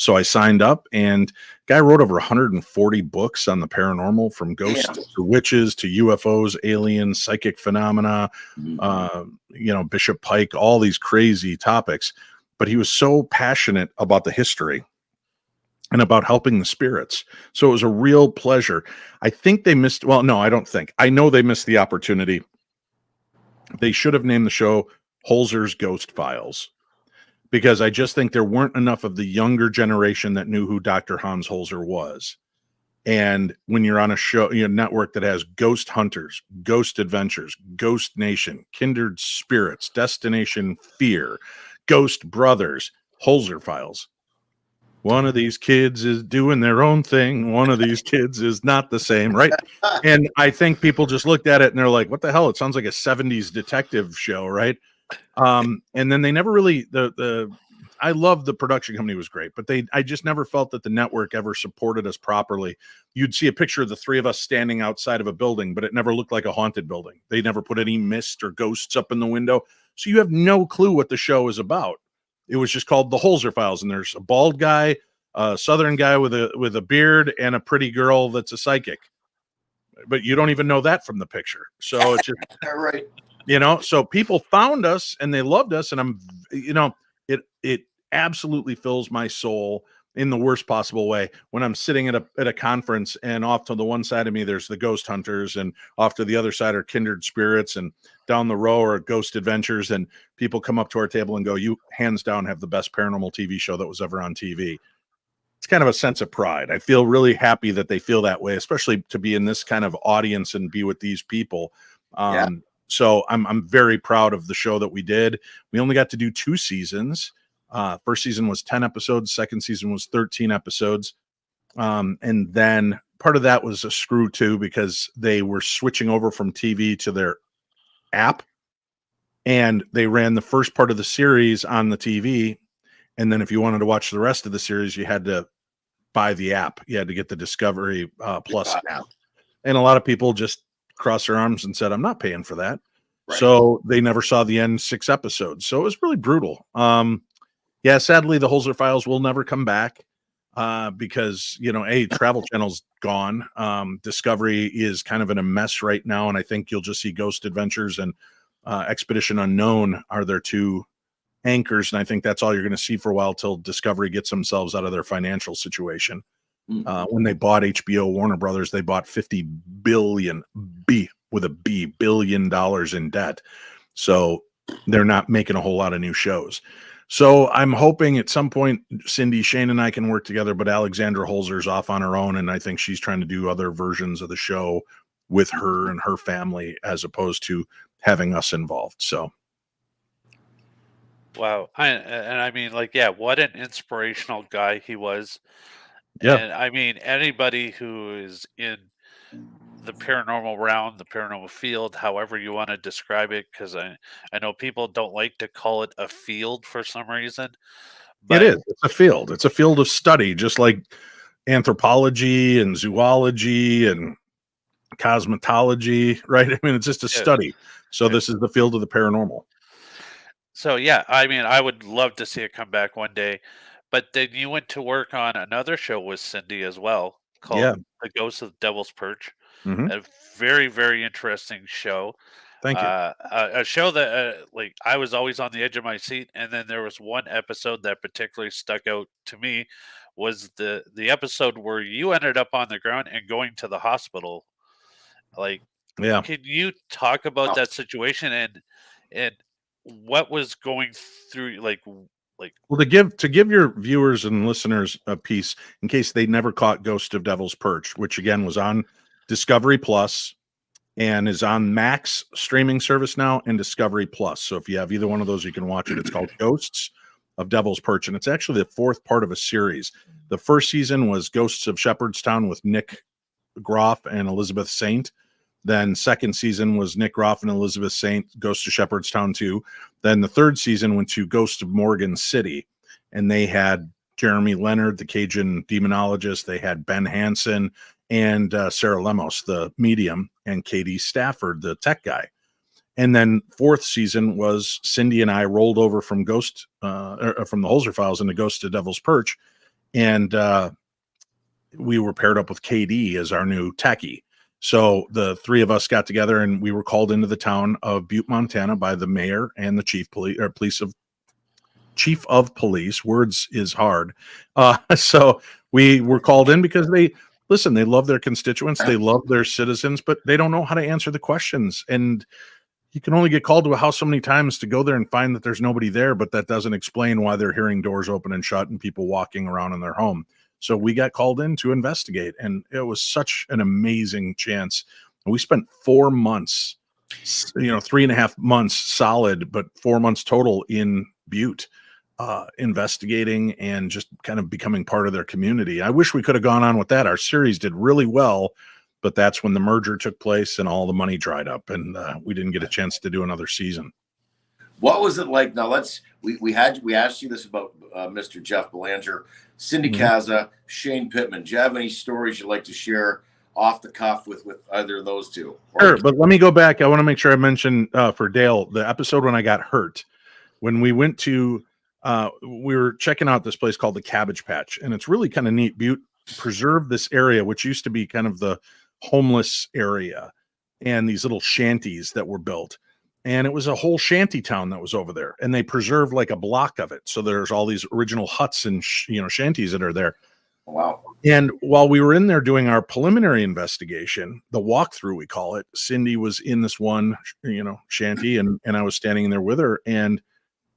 So I signed up, and guy wrote over 140 books on the paranormal, from ghosts to witches to UFOs, aliens, psychic phenomena, Bishop Pike, all these crazy topics. But he was so passionate about the history and about helping the spirits. So it was a real pleasure. I think they missed, well, no, I don't think. I know they missed the opportunity. They should have named the show Holzer's Ghost Files, because I just think there weren't enough of the younger generation that knew who Dr. Hans Holzer was. And when you're on a show, network that has Ghost Hunters, Ghost Adventures, Ghost Nation, Kindred Spirits, Destination Fear, Ghost Brothers, Holzer Files. One of these kids is doing their own thing. One of these kids is not the same, right? And I think people just looked at it and they're like, what the hell? It sounds like a 70s detective show, right? And then they never really, I love the production company, was great, but I just never felt that the network ever supported us properly. You'd see a picture of the three of us standing outside of a building, but it never looked like a haunted building. They never put any mist or ghosts up in the window. So you have no clue what the show is about. It was just called the Holzer Files. And there's a bald guy, a Southern guy with a beard, and a pretty girl that's a psychic. But you don't even know that from the picture. So it's just right. So people found us and they loved us. And I'm, it absolutely fills my soul in the worst possible way when I'm sitting at a conference, and off to the one side of me, there's the Ghost Hunters, and off to the other side are Kindred Spirits, and down the row are Ghost Adventures. And people come up to our table and go, you hands down have the best paranormal TV show that was ever on TV. It's kind of a sense of pride. I feel really happy that they feel that way, especially to be in this kind of audience and be with these people. So I'm very proud of the show that we did. We only got to do 2 seasons. First season was 10 episodes. Second season was 13 episodes. And then part of that was a screw too, because they were switching over from TV to their app, and they ran the first part of the series on the TV. And then if you wanted to watch the rest of the series, you had to buy the app. You had to get the Discovery Plus app. And a lot of people just crossed their arms and said, I'm not paying for that. Right. So they never saw the end 6 episodes. So it was really brutal. Sadly, the Holzer Files will never come back because, Travel Channel's gone. Discovery is kind of in a mess right now. And I think you'll just see Ghost Adventures and Expedition Unknown are their 2 anchors. And I think that's all you're going to see for a while till Discovery gets themselves out of their financial situation. When they bought HBO Warner Brothers, they bought $50 billion in debt. So they're not making a whole lot of new shows. So I'm hoping at some point, Cindy, Shane, and I can work together, but Alexandra Holzer's off on her own. And I think she's trying to do other versions of the show with her and her family, as opposed to having us involved. So. Wow. I mean, what an inspirational guy he was. Yeah. And I mean, anybody who is in the paranormal realm, the paranormal field, however you want to describe it, because I know people don't like to call it a field for some reason. But it is. It's a field. It's a field of study, just like anthropology and zoology and cosmetology, right? I mean, it's just a study. So this is the field of the paranormal. So, I mean, I would love to see it come back one day. But then you went to work on another show with Cindy as well, called The Ghost of Devils Perch. Mhm. A very, very interesting show. Thank you. A show that like I was always on the edge of my seat, and then there was one episode that particularly stuck out to me was the episode where you ended up on the ground and going to the hospital. Like, Yeah. can you talk about Oh, that situation and what was going through like Well, to give your viewers and listeners a piece in case they never caught Ghost of Devils Perch, which again was on Discovery Plus and is on Max streaming service now and Discovery Plus. So if you have either one of those, you can watch it. It's called Ghosts of Devil's Perch, and it's actually the fourth part of a series. The first season was Ghosts of Shepherdstown with Nick Groff and Elizabeth Saint. Then second season was Nick Groff and Elizabeth Saint, Ghost of Shepherdstown 2. Then the third season went to Ghost of Morgan City, and they had Jeremy Leonard, the Cajun demonologist. They had Ben Hansen and Sarah Lemos, the medium, and Katie Stafford, the tech guy. And then fourth season was Cindy and I rolled over from from the Holzer Files into Ghost of Devil's Perch, and we were paired up with KD as our new techie. So the three of us got together and we were called into the town of Butte, Montana by the mayor and the chief of police. Words is hard. So we were called in because they love their constituents. They love their citizens, but they don't know how to answer the questions. And you can only get called to a house so many times to go there and find that there's nobody there, but that doesn't explain why they're hearing doors open and shut and people walking around in their home. So we got called in to investigate, and it was such an amazing chance. We spent 4 months, 3.5 months solid, but 4 months total in Butte, investigating and just kind of becoming part of their community. I wish we could have gone on with that. Our series did really well, but that's when the merger took place and all the money dried up, and we didn't get a chance to do another season. What was it like? Now we asked you this about Mr. Jeff Belanger, Cindy Kaza, Shane Pittman. Do you have any stories you'd like to share off the cuff with either of those two? Sure, but let me go back. I want to make sure I mention for Dale the episode when I got hurt. When we went to, we were checking out this place called the Cabbage Patch, and it's really kind of neat. Butte preserved this area, which used to be kind of the homeless area, and these little shanties that were built. And it was a whole shanty town that was over there, and they preserved like a block of it. So there's all these original huts and shanties that are there. Wow. And while we were in there doing our preliminary investigation, the walkthrough we call it, Cindy was in this one shanty, and I was standing in there with her, and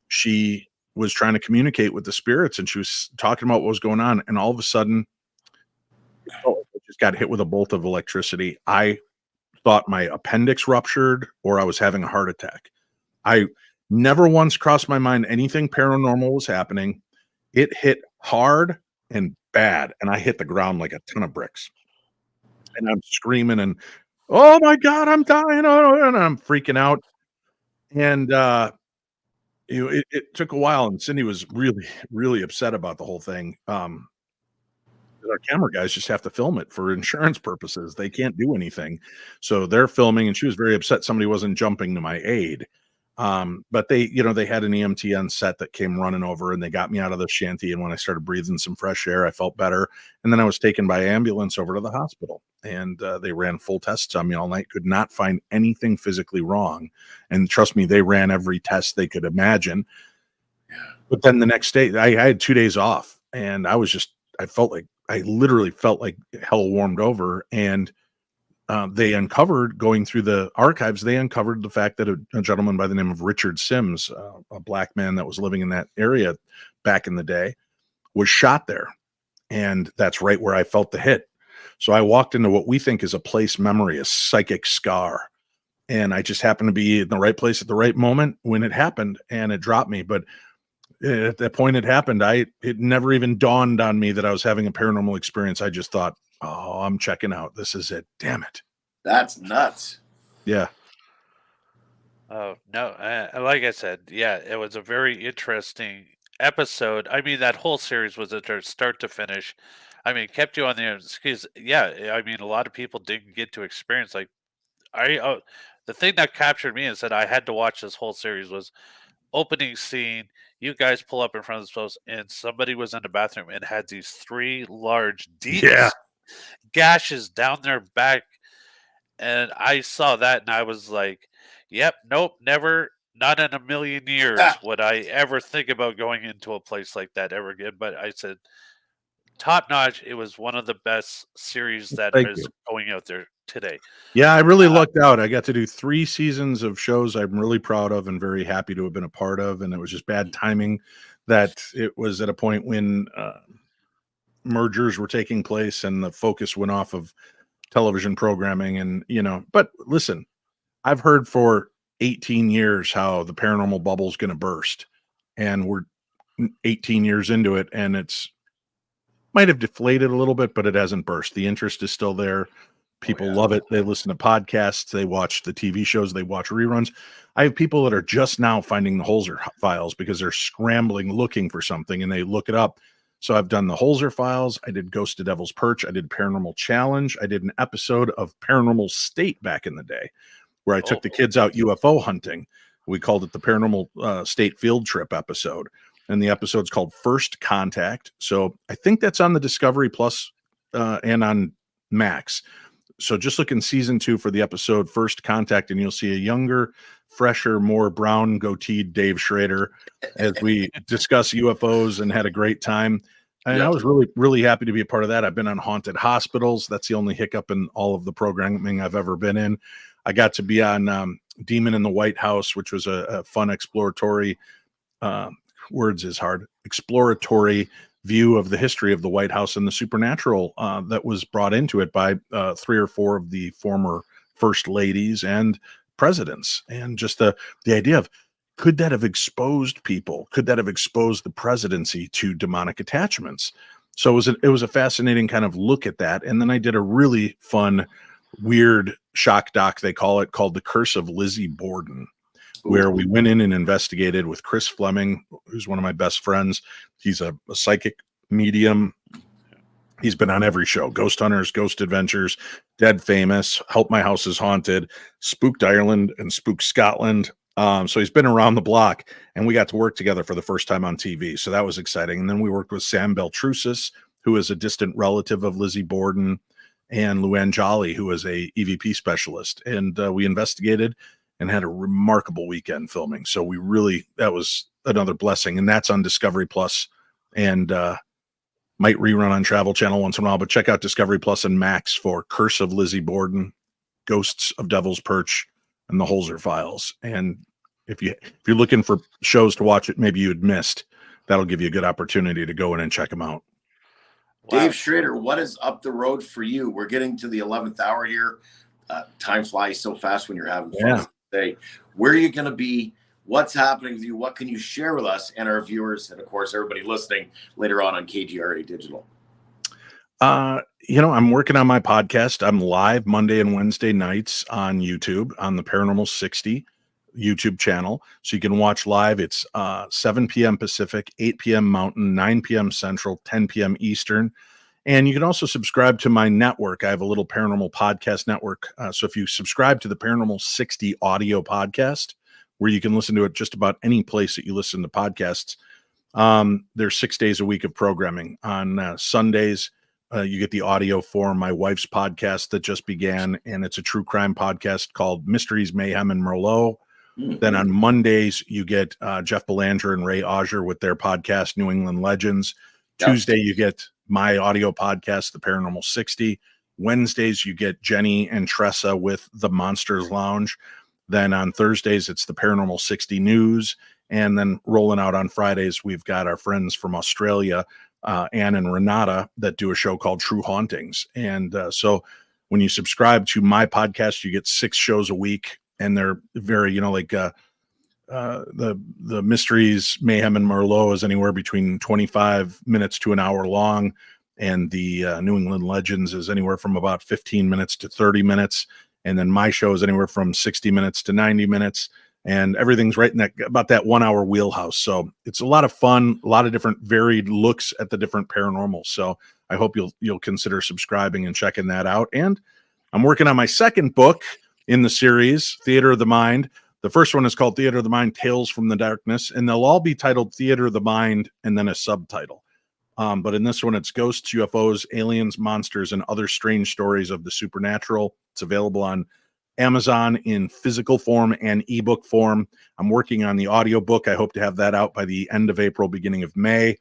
she was trying to communicate with the spirits, and she was talking about what was going on, and all of a sudden, I just got hit with a bolt of electricity. I thought my appendix ruptured or I was having a heart attack. I never once crossed my mind anything paranormal was happening. It hit hard and bad, and I hit the ground like a ton of bricks. And I'm screaming and, oh my God, I'm dying. And I'm freaking out. And it took a while, and Cindy was really, really upset about the whole thing. Our camera guys just have to film it for insurance purposes. They can't do anything. So they're filming, and she was very upset somebody wasn't jumping to my aid. But they had an EMT on set that came running over, and they got me out of the shanty. And when I started breathing some fresh air, I felt better. And then I was taken by ambulance over to the hospital, and they ran full tests on me all night, could not find anything physically wrong. And trust me, they ran every test they could imagine. But then the next day I had 2 days off, and I literally felt like hell warmed over. And they uncovered, going through the archives, they uncovered the fact that a gentleman by the name of Richard Sims, a black man that was living in that area back in the day, was shot there. And that's right where I felt the hit. So I walked into what we think is a place memory, a psychic scar. And I just happened to be in the right place at the right moment when it happened, and it dropped me. But at that point it happened, it never even dawned on me that I was having a paranormal experience. I just thought, oh, I'm checking out. This is it. Damn it. That's nuts. Yeah. Oh, no. Like I said, yeah, it was a very interesting episode. I mean, that whole series was a start to finish. I mean, it kept you on the because yeah, I mean, a lot of people didn't get to experience the thing that captured me is that I had to watch this whole series was opening scene. You guys pull up in front of this house, and somebody was in the bathroom and had these 3 large, deep gashes down their back, And I saw that and I was like, yep, nope, never, not in a million years Ah, would I ever think about going into a place like that ever again. But I said, top notch. It was one of the best series that Thank is you. going out there today. Yeah, I really Uh, lucked out. I got to do 3 seasons of shows I'm really proud of and very happy to have been a part of, and it was just bad timing that it was at a point when mergers were taking place and the focus went off of television programming and, but listen, I've heard for 18 years how the paranormal bubble is going to burst, and we're 18 years into it, and it's might have deflated a little bit, but it hasn't burst. The interest is still there. People yeah. love it. They listen to podcasts, they watch the TV shows, they watch reruns. I have people that are just now finding the Holzer Files because they're scrambling looking for something and they look it up. So I've done the Holzer Files, I did Ghost of Devils Perch, I did Paranormal Challenge, I did an episode of Paranormal State back in the day where I took the kids out UFO hunting. We called it the Paranormal State Field Trip episode. And the episode's called First Contact. So I think that's on the Discovery Plus and on Max. So just look in season 2 for the episode First Contact, and you'll see a younger, fresher, more brown goateed Dave Schrader as we discuss UFOs and had a great time. And Yep. I was really, really happy to be a part of that. I've been on haunted hospitals. That's the only hiccup in all of the programming I've ever been in. I got to be on Demon in the White House, which was a fun exploratory, words is hard, exploratory view of the history of the White House and the supernatural that was brought into it by 3 or 4 of the former first ladies and presidents. And just the idea of, could that have exposed people? Could that have exposed the presidency to demonic attachments? So it was a fascinating kind of look at that. And then I did a really fun, weird shock doc, they call it, called The Curse of Lizzie Borden, where we went in and investigated with Chris Fleming, who's one of my best friends. He's a psychic medium. He's been on every show: Ghost Hunters, Ghost Adventures, Dead Famous, Help My House is Haunted, Spooked Ireland, and Spooked Scotland. So he's been around the block, and we got to work together for the first time on TV. So that was exciting. And then we worked with Sam Beltrusis, who is a distant relative of Lizzie Borden, and Luann Jolly, who is a EVP specialist. And we investigated and had a remarkable weekend filming. So that was another blessing. And that's on Discovery Plus and might rerun on Travel Channel once in a while, but check out Discovery Plus and Max for Curse of Lizzie Borden, Ghosts of Devils Perch, and the Holzer Files. And if you're looking for shows to watch it, maybe you had missed, that'll give you a good opportunity to go in and check them out. Wow. Dave Schrader, what is up the road for you? We're getting to the 11th hour here. Time flies so fast when you're having fun. Yeah. Today. Where are you going to be? What's happening with you? What can you share with us and our viewers, and of course everybody listening later on KGRA Digital? I'm working on my podcast. I'm live Monday and Wednesday nights on YouTube on the Paranormal 60 YouTube channel. So you can watch live. It's 7 p.m. Pacific, 8 p.m. Mountain, 9 p.m. Central, 10 p.m. Eastern. And you can also subscribe to my network. I have a little paranormal podcast network. So if you subscribe to the Paranormal 60 audio podcast, where you can listen to it just about any place that you listen to podcasts, there's 6 days a week of programming. On Sundays, you get the audio for my wife's podcast that just began, and it's a true crime podcast called Mysteries, Mayhem, and Merlot. Mm-hmm. Then on Mondays, you get Jeff Belanger and Ray Auger with their podcast, New England Legends. Yep. Tuesday, you get my audio podcast, The Paranormal 60. Wednesdays, you get Jenny and Tressa with The Monsters Lounge. Then on Thursdays, it's the Paranormal 60 News. And then rolling out on Fridays, we've got our friends from Australia, Anne and Renata, that do a show called True Hauntings. And so when you subscribe to my podcast, you get 6 shows a week. And they're very, the Mysteries, Mayhem, and Merlot is anywhere between 25 minutes to an hour long. And the New England Legends is anywhere from about 15 minutes to 30 minutes. And then my show is anywhere from 60 minutes to 90 minutes. And everything's right in about that 1 hour wheelhouse. So it's a lot of fun, a lot of different varied looks at the different paranormal. So I hope you'll consider subscribing and checking that out. And I'm working on my second book in the series, Theater of the Mind. The first one is called Theater of the Mind, Tales from the Darkness, and they'll all be titled Theater of the Mind and then a subtitle. But in this one, it's ghosts, UFOs, aliens, monsters, and other strange stories of the supernatural. It's available on Amazon in physical form and ebook form. I'm working on the audiobook. I hope to have that out by the end of April, beginning of May.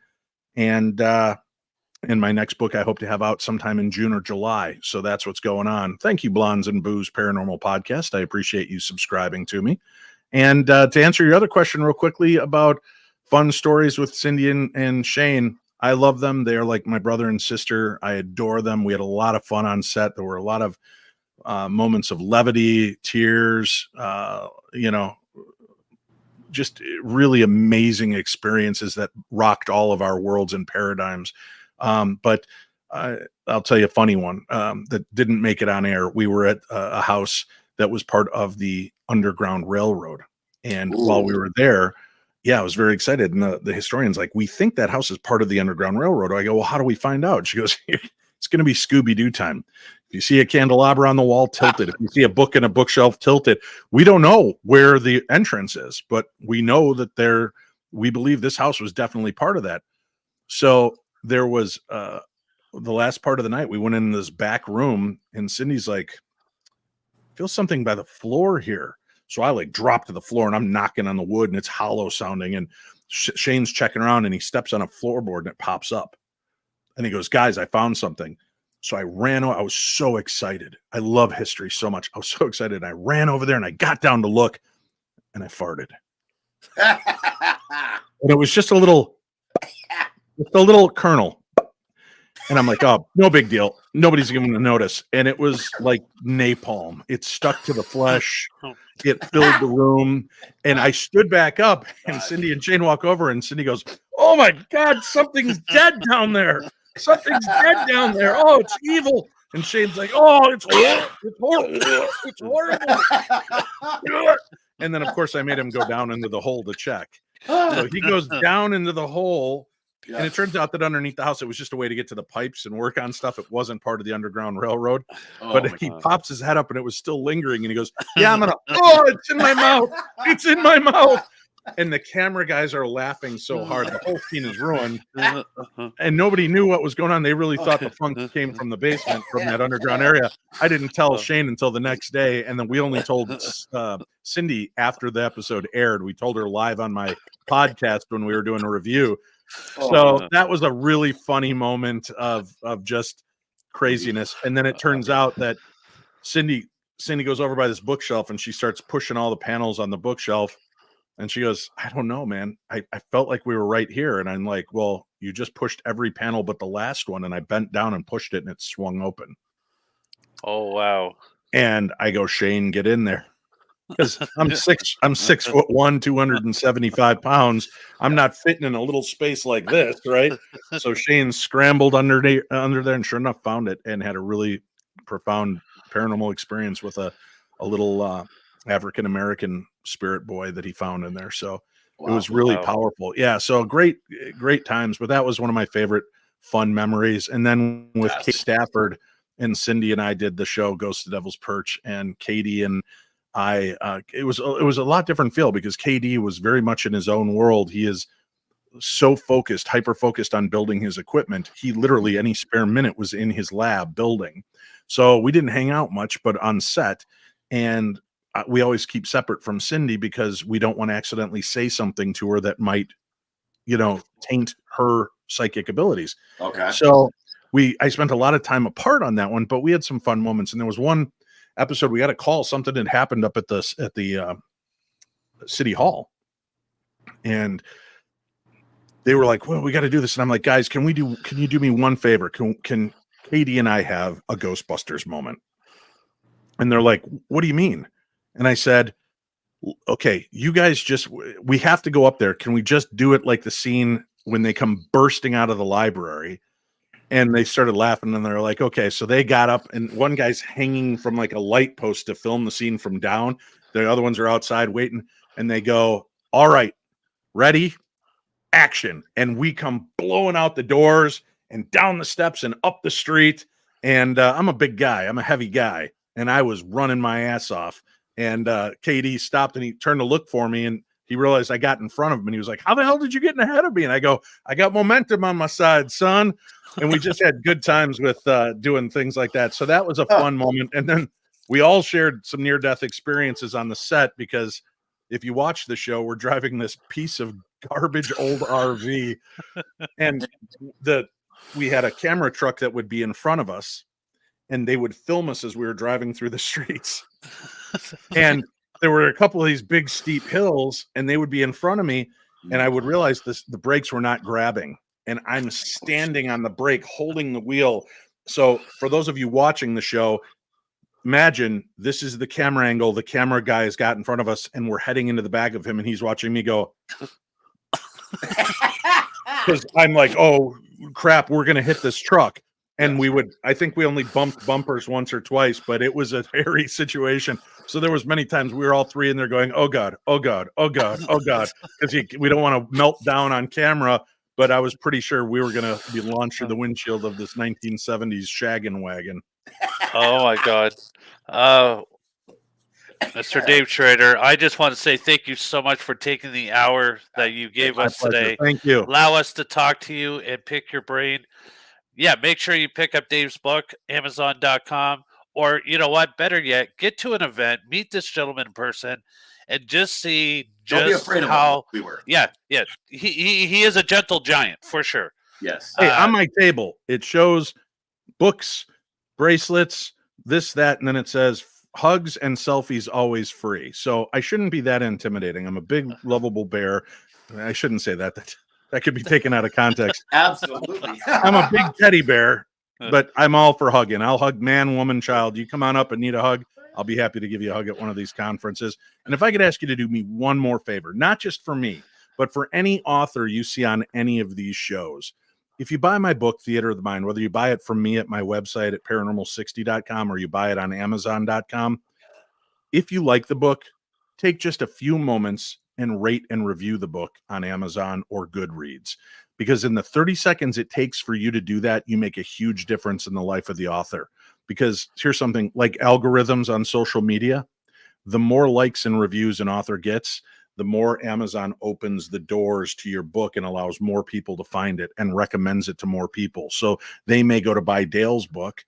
And my next book, I hope to have out sometime in June or July. So that's what's going on. Thank you, Blondes and Booze Paranormal Podcast. I appreciate you subscribing to me. And to answer your other question real quickly about fun stories with Cindy and Shane, I love them. They are like my brother and sister. I adore them. We had a lot of fun on set. There were a lot of moments of levity, tears, just really amazing experiences that rocked all of our worlds and paradigms. But I'll tell you a funny one that didn't make it on air. We were at a house that was part of the Underground Railroad. And while we were there, I was very excited. And the historian's like, we think that house is part of the Underground Railroad. I go, well, how do we find out? She goes, it's going to be Scooby-Doo time. If you see a candelabra on the wall, tilt it. If you see a book in a bookshelf, tilt it. We don't know where the entrance is, but we know that we believe this house was definitely part of that. So there was the last part of the night, we went in this back room and Cindy's like, feel something by the floor here. So I like drop to the floor and I'm knocking on the wood and it's hollow sounding. And Shane's checking around and he steps on a floorboard and it pops up. And he goes, guys, I found something. So I ran. I was so excited. I love history so much. I was so excited. I ran over there and I got down to look and I farted. And it was just a little kernel. And I'm like, oh, no big deal. Nobody's going to notice. And it was like napalm. It stuck to the flesh. It filled the room. And I stood back up and Cindy and Shane walk over and Cindy goes, oh my God, something's dead down there. Something's dead down there. Oh, it's evil. And Shane's like, oh, it's horrible. It's horrible. It's horrible. And then, of course, I made him go down into the hole to check. So he goes down into the hole. Yeah. And it turns out that underneath the house, it was just a way to get to the pipes and work on stuff. It wasn't part of the Underground Railroad. But he pops his head up and it was still lingering. And he goes, yeah, it's in my mouth. It's in my mouth. And the camera guys are laughing so hard. The whole scene is ruined. And nobody knew what was going on. They really thought the funk came from the basement, from that underground area. I didn't tell Shane until the next day. And then we only told Cindy after the episode aired. We told her live on my podcast when we were doing a review. So that was a really funny moment of just craziness. And then it turns out that Cindy goes over by this bookshelf and she starts pushing all the panels on the bookshelf. And she goes, I don't know, man. I felt like we were right here. And I'm like, well, you just pushed every panel but the last one. And I bent down and pushed it and it swung open. Oh, wow. And I go, Shane, get in there. Because I'm 6'1", 275 pounds. I'm not fitting in a little space like this, right? So Shane scrambled under there and sure enough found it and had a really profound paranormal experience with a little African-American spirit boy that he found in there. So it was really powerful. Yeah. So great times. But that was one of my favorite fun memories. And then with Kate Stafford and Cindy and I did the show Ghost of Devils Perch, and Katie and I it was a lot different feel because KD was very much in his own world. He is so hyper focused on building his equipment. He literally any spare minute was in his lab building. So we didn't hang out much, but on set, and we always keep separate from Cindy because we don't want to accidentally say something to her that might, taint her psychic abilities. Okay. So I spent a lot of time apart on that one, but we had some fun moments. And there was one episode we got a call, something had happened up at the city hall, and they were like, well, we got to do this. And I'm like, guys, can you do me one favor? Can Katie and I have a Ghostbusters moment? And they're like, what do you mean? And I said, okay, you guys we have to go up there. Can we just do it like the scene when they come bursting out of the library? And they started laughing and they're like, okay. So they got up and one guy's hanging from like a light post to film the scene from down. The other ones are outside waiting, and they go, all right, ready, action. And we come blowing out the doors and down the steps and up the street. And I'm a big guy. I'm a heavy guy. And I was running my ass off. And KD stopped and he turned to look for me and he realized I got in front of him, and he was like, "How the hell did you get in ahead of me?" And I go, "I got momentum on my side, son." And we just had good times with doing things like that. So that was a fun moment. And then we all shared some near-death experiences on the set, because if you watch the show, we're driving this piece of garbage old RV, and we had a camera truck that would be in front of us, and they would film us as we were driving through the streets. And there were a couple of these big steep hills, and they would be in front of me, and I would realize the brakes were not grabbing, and I'm standing on the brake holding the wheel. So for those of you watching the show, imagine this is the camera angle the camera guy has got in front of us, and we're heading into the back of him, and he's watching me go, because I'm like, oh crap, we're gonna hit this truck. And I think we only bumped bumpers once or twice, but it was a hairy situation. So there was many times we were all three in there going, oh God, oh God, oh God, oh God, because we don't want to melt down on camera. But I was pretty sure we were going to be launched through the windshield of this 1970s shaggin' wagon. Oh my God. Mr. Dave Schrader, I just want to say thank you so much for taking the hour that you gave us today. Thank you. Allow us to talk to you and pick your brain. Yeah, make sure you pick up Dave's book, Amazon.com, or you know what? Better yet, get to an event, meet this gentleman in person, and just see Don't be afraid how of we were. Yeah. He is a gentle giant for sure. Yes. Hey, on my table, it shows books, bracelets, this, that, and then it says hugs and selfies always free. So I shouldn't be that intimidating. I'm a big, lovable bear. I shouldn't say that. That could be taken out of context. Absolutely. I'm a big teddy bear, but I'm all for hugging. I'll hug man, woman, child. You come on up and need a hug, I'll be happy to give you a hug at one of these conferences. And if I could ask you to do me one more favor, not just for me, but for any author you see on any of these shows, if you buy my book, Theater of the Mind, whether you buy it from me at my website at paranormal60.com or you buy it on amazon.com, if you like the book, take just a few moments and rate and review the book on Amazon or Goodreads. Because in the 30 seconds it takes for you to do that, you make a huge difference in the life of the author. Because here's something like algorithms on social media, the more likes and reviews an author gets, the more Amazon opens the doors to your book and allows more people to find it and recommends it to more people. So they may go to buy Dale's book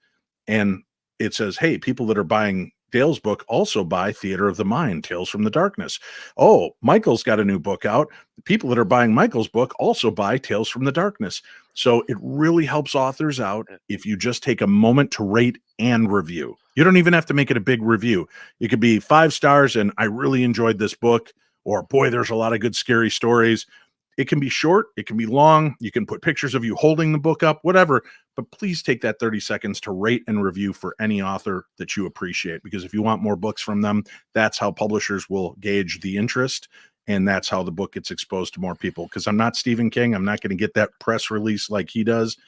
and it says, hey, people that are buying Dale's book also buy Theater of the Mind, Tales from the Darkness. Oh, Michael's got a new book out. The people that are buying Michael's book also buy Tales from the Darkness. So it really helps authors out if you just take a moment to rate and review. You don't even have to make it a big review. It could be 5 stars and I really enjoyed this book, or boy, there's a lot of good scary stories. It can be short, it can be long. You can put pictures of you holding the book up, whatever. But please take that 30 seconds to rate and review for any author that you appreciate. Because if you want more books from them, that's how publishers will gauge the interest. And that's how the book gets exposed to more people. Because I'm not Stephen King. I'm not going to get that press release like he does.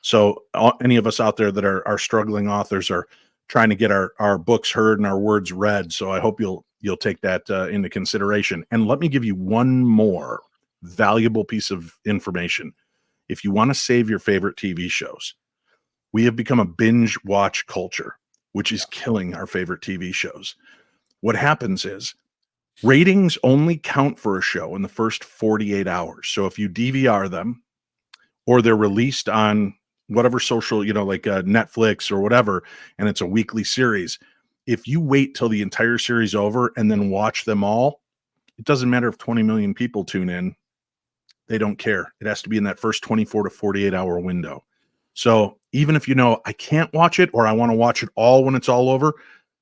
So any of us out there that are struggling authors are trying to get our books heard and our words read. So I hope you'll take that into consideration. And let me give you one more valuable piece of information. If you want to save your favorite TV shows, we have become a binge watch culture, which is killing our favorite TV shows. What happens is ratings only count for a show in the first 48 hours. So if you DVR them or they're released on whatever social, like Netflix or whatever, and it's a weekly series, if you wait till the entire series over and then watch them all, it doesn't matter if 20 million people tune in. They don't care. It has to be in that first 24 to 48 hour window. So even if I can't watch it or I want to watch it all when it's all over,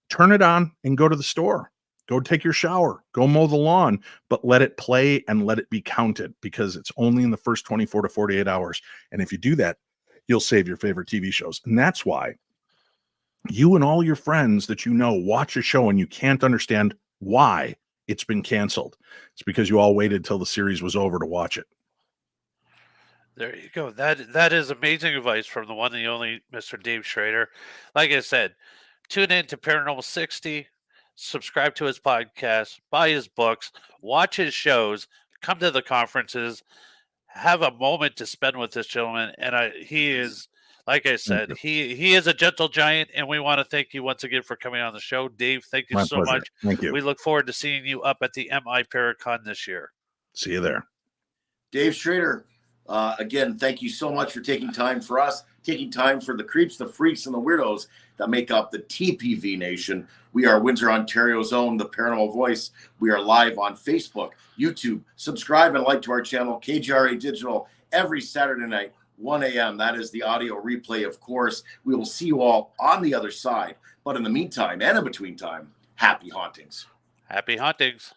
turn it on and go to the store. Go take your shower. Go mow the lawn. But let it play and let it be counted because it's only in the first 24 to 48 hours. And if you do that, you'll save your favorite TV shows. And that's why you and all your friends that watch a show and you can't understand why it's been canceled. It's because you all waited till the series was over to watch it. There you go. That is amazing advice from the one and only Mr. Dave Schrader. Like I said, tune in to Paranormal 60, subscribe to his podcast, buy his books, watch his shows, come to the conferences, have a moment to spend with this gentleman. And he is Like I said, he is a gentle giant, and we want to thank you once again for coming on the show. Dave, thank you My so pleasure. much. Thank you. We look forward to seeing you up at the MI Paracon this year. See you there. Dave Schrader, again, thank you so much for taking time for us, taking time for the creeps, the freaks, and the weirdos that make up the TPV Nation. We are Windsor, Ontario's own, the Paranormal Voice. We are live on Facebook, YouTube. Subscribe and like to our channel, KGRA Digital, every Saturday night, 1 a.m. That is the audio replay, of course. We will see you all on the other side. But in the meantime and in between time, happy hauntings. Happy hauntings.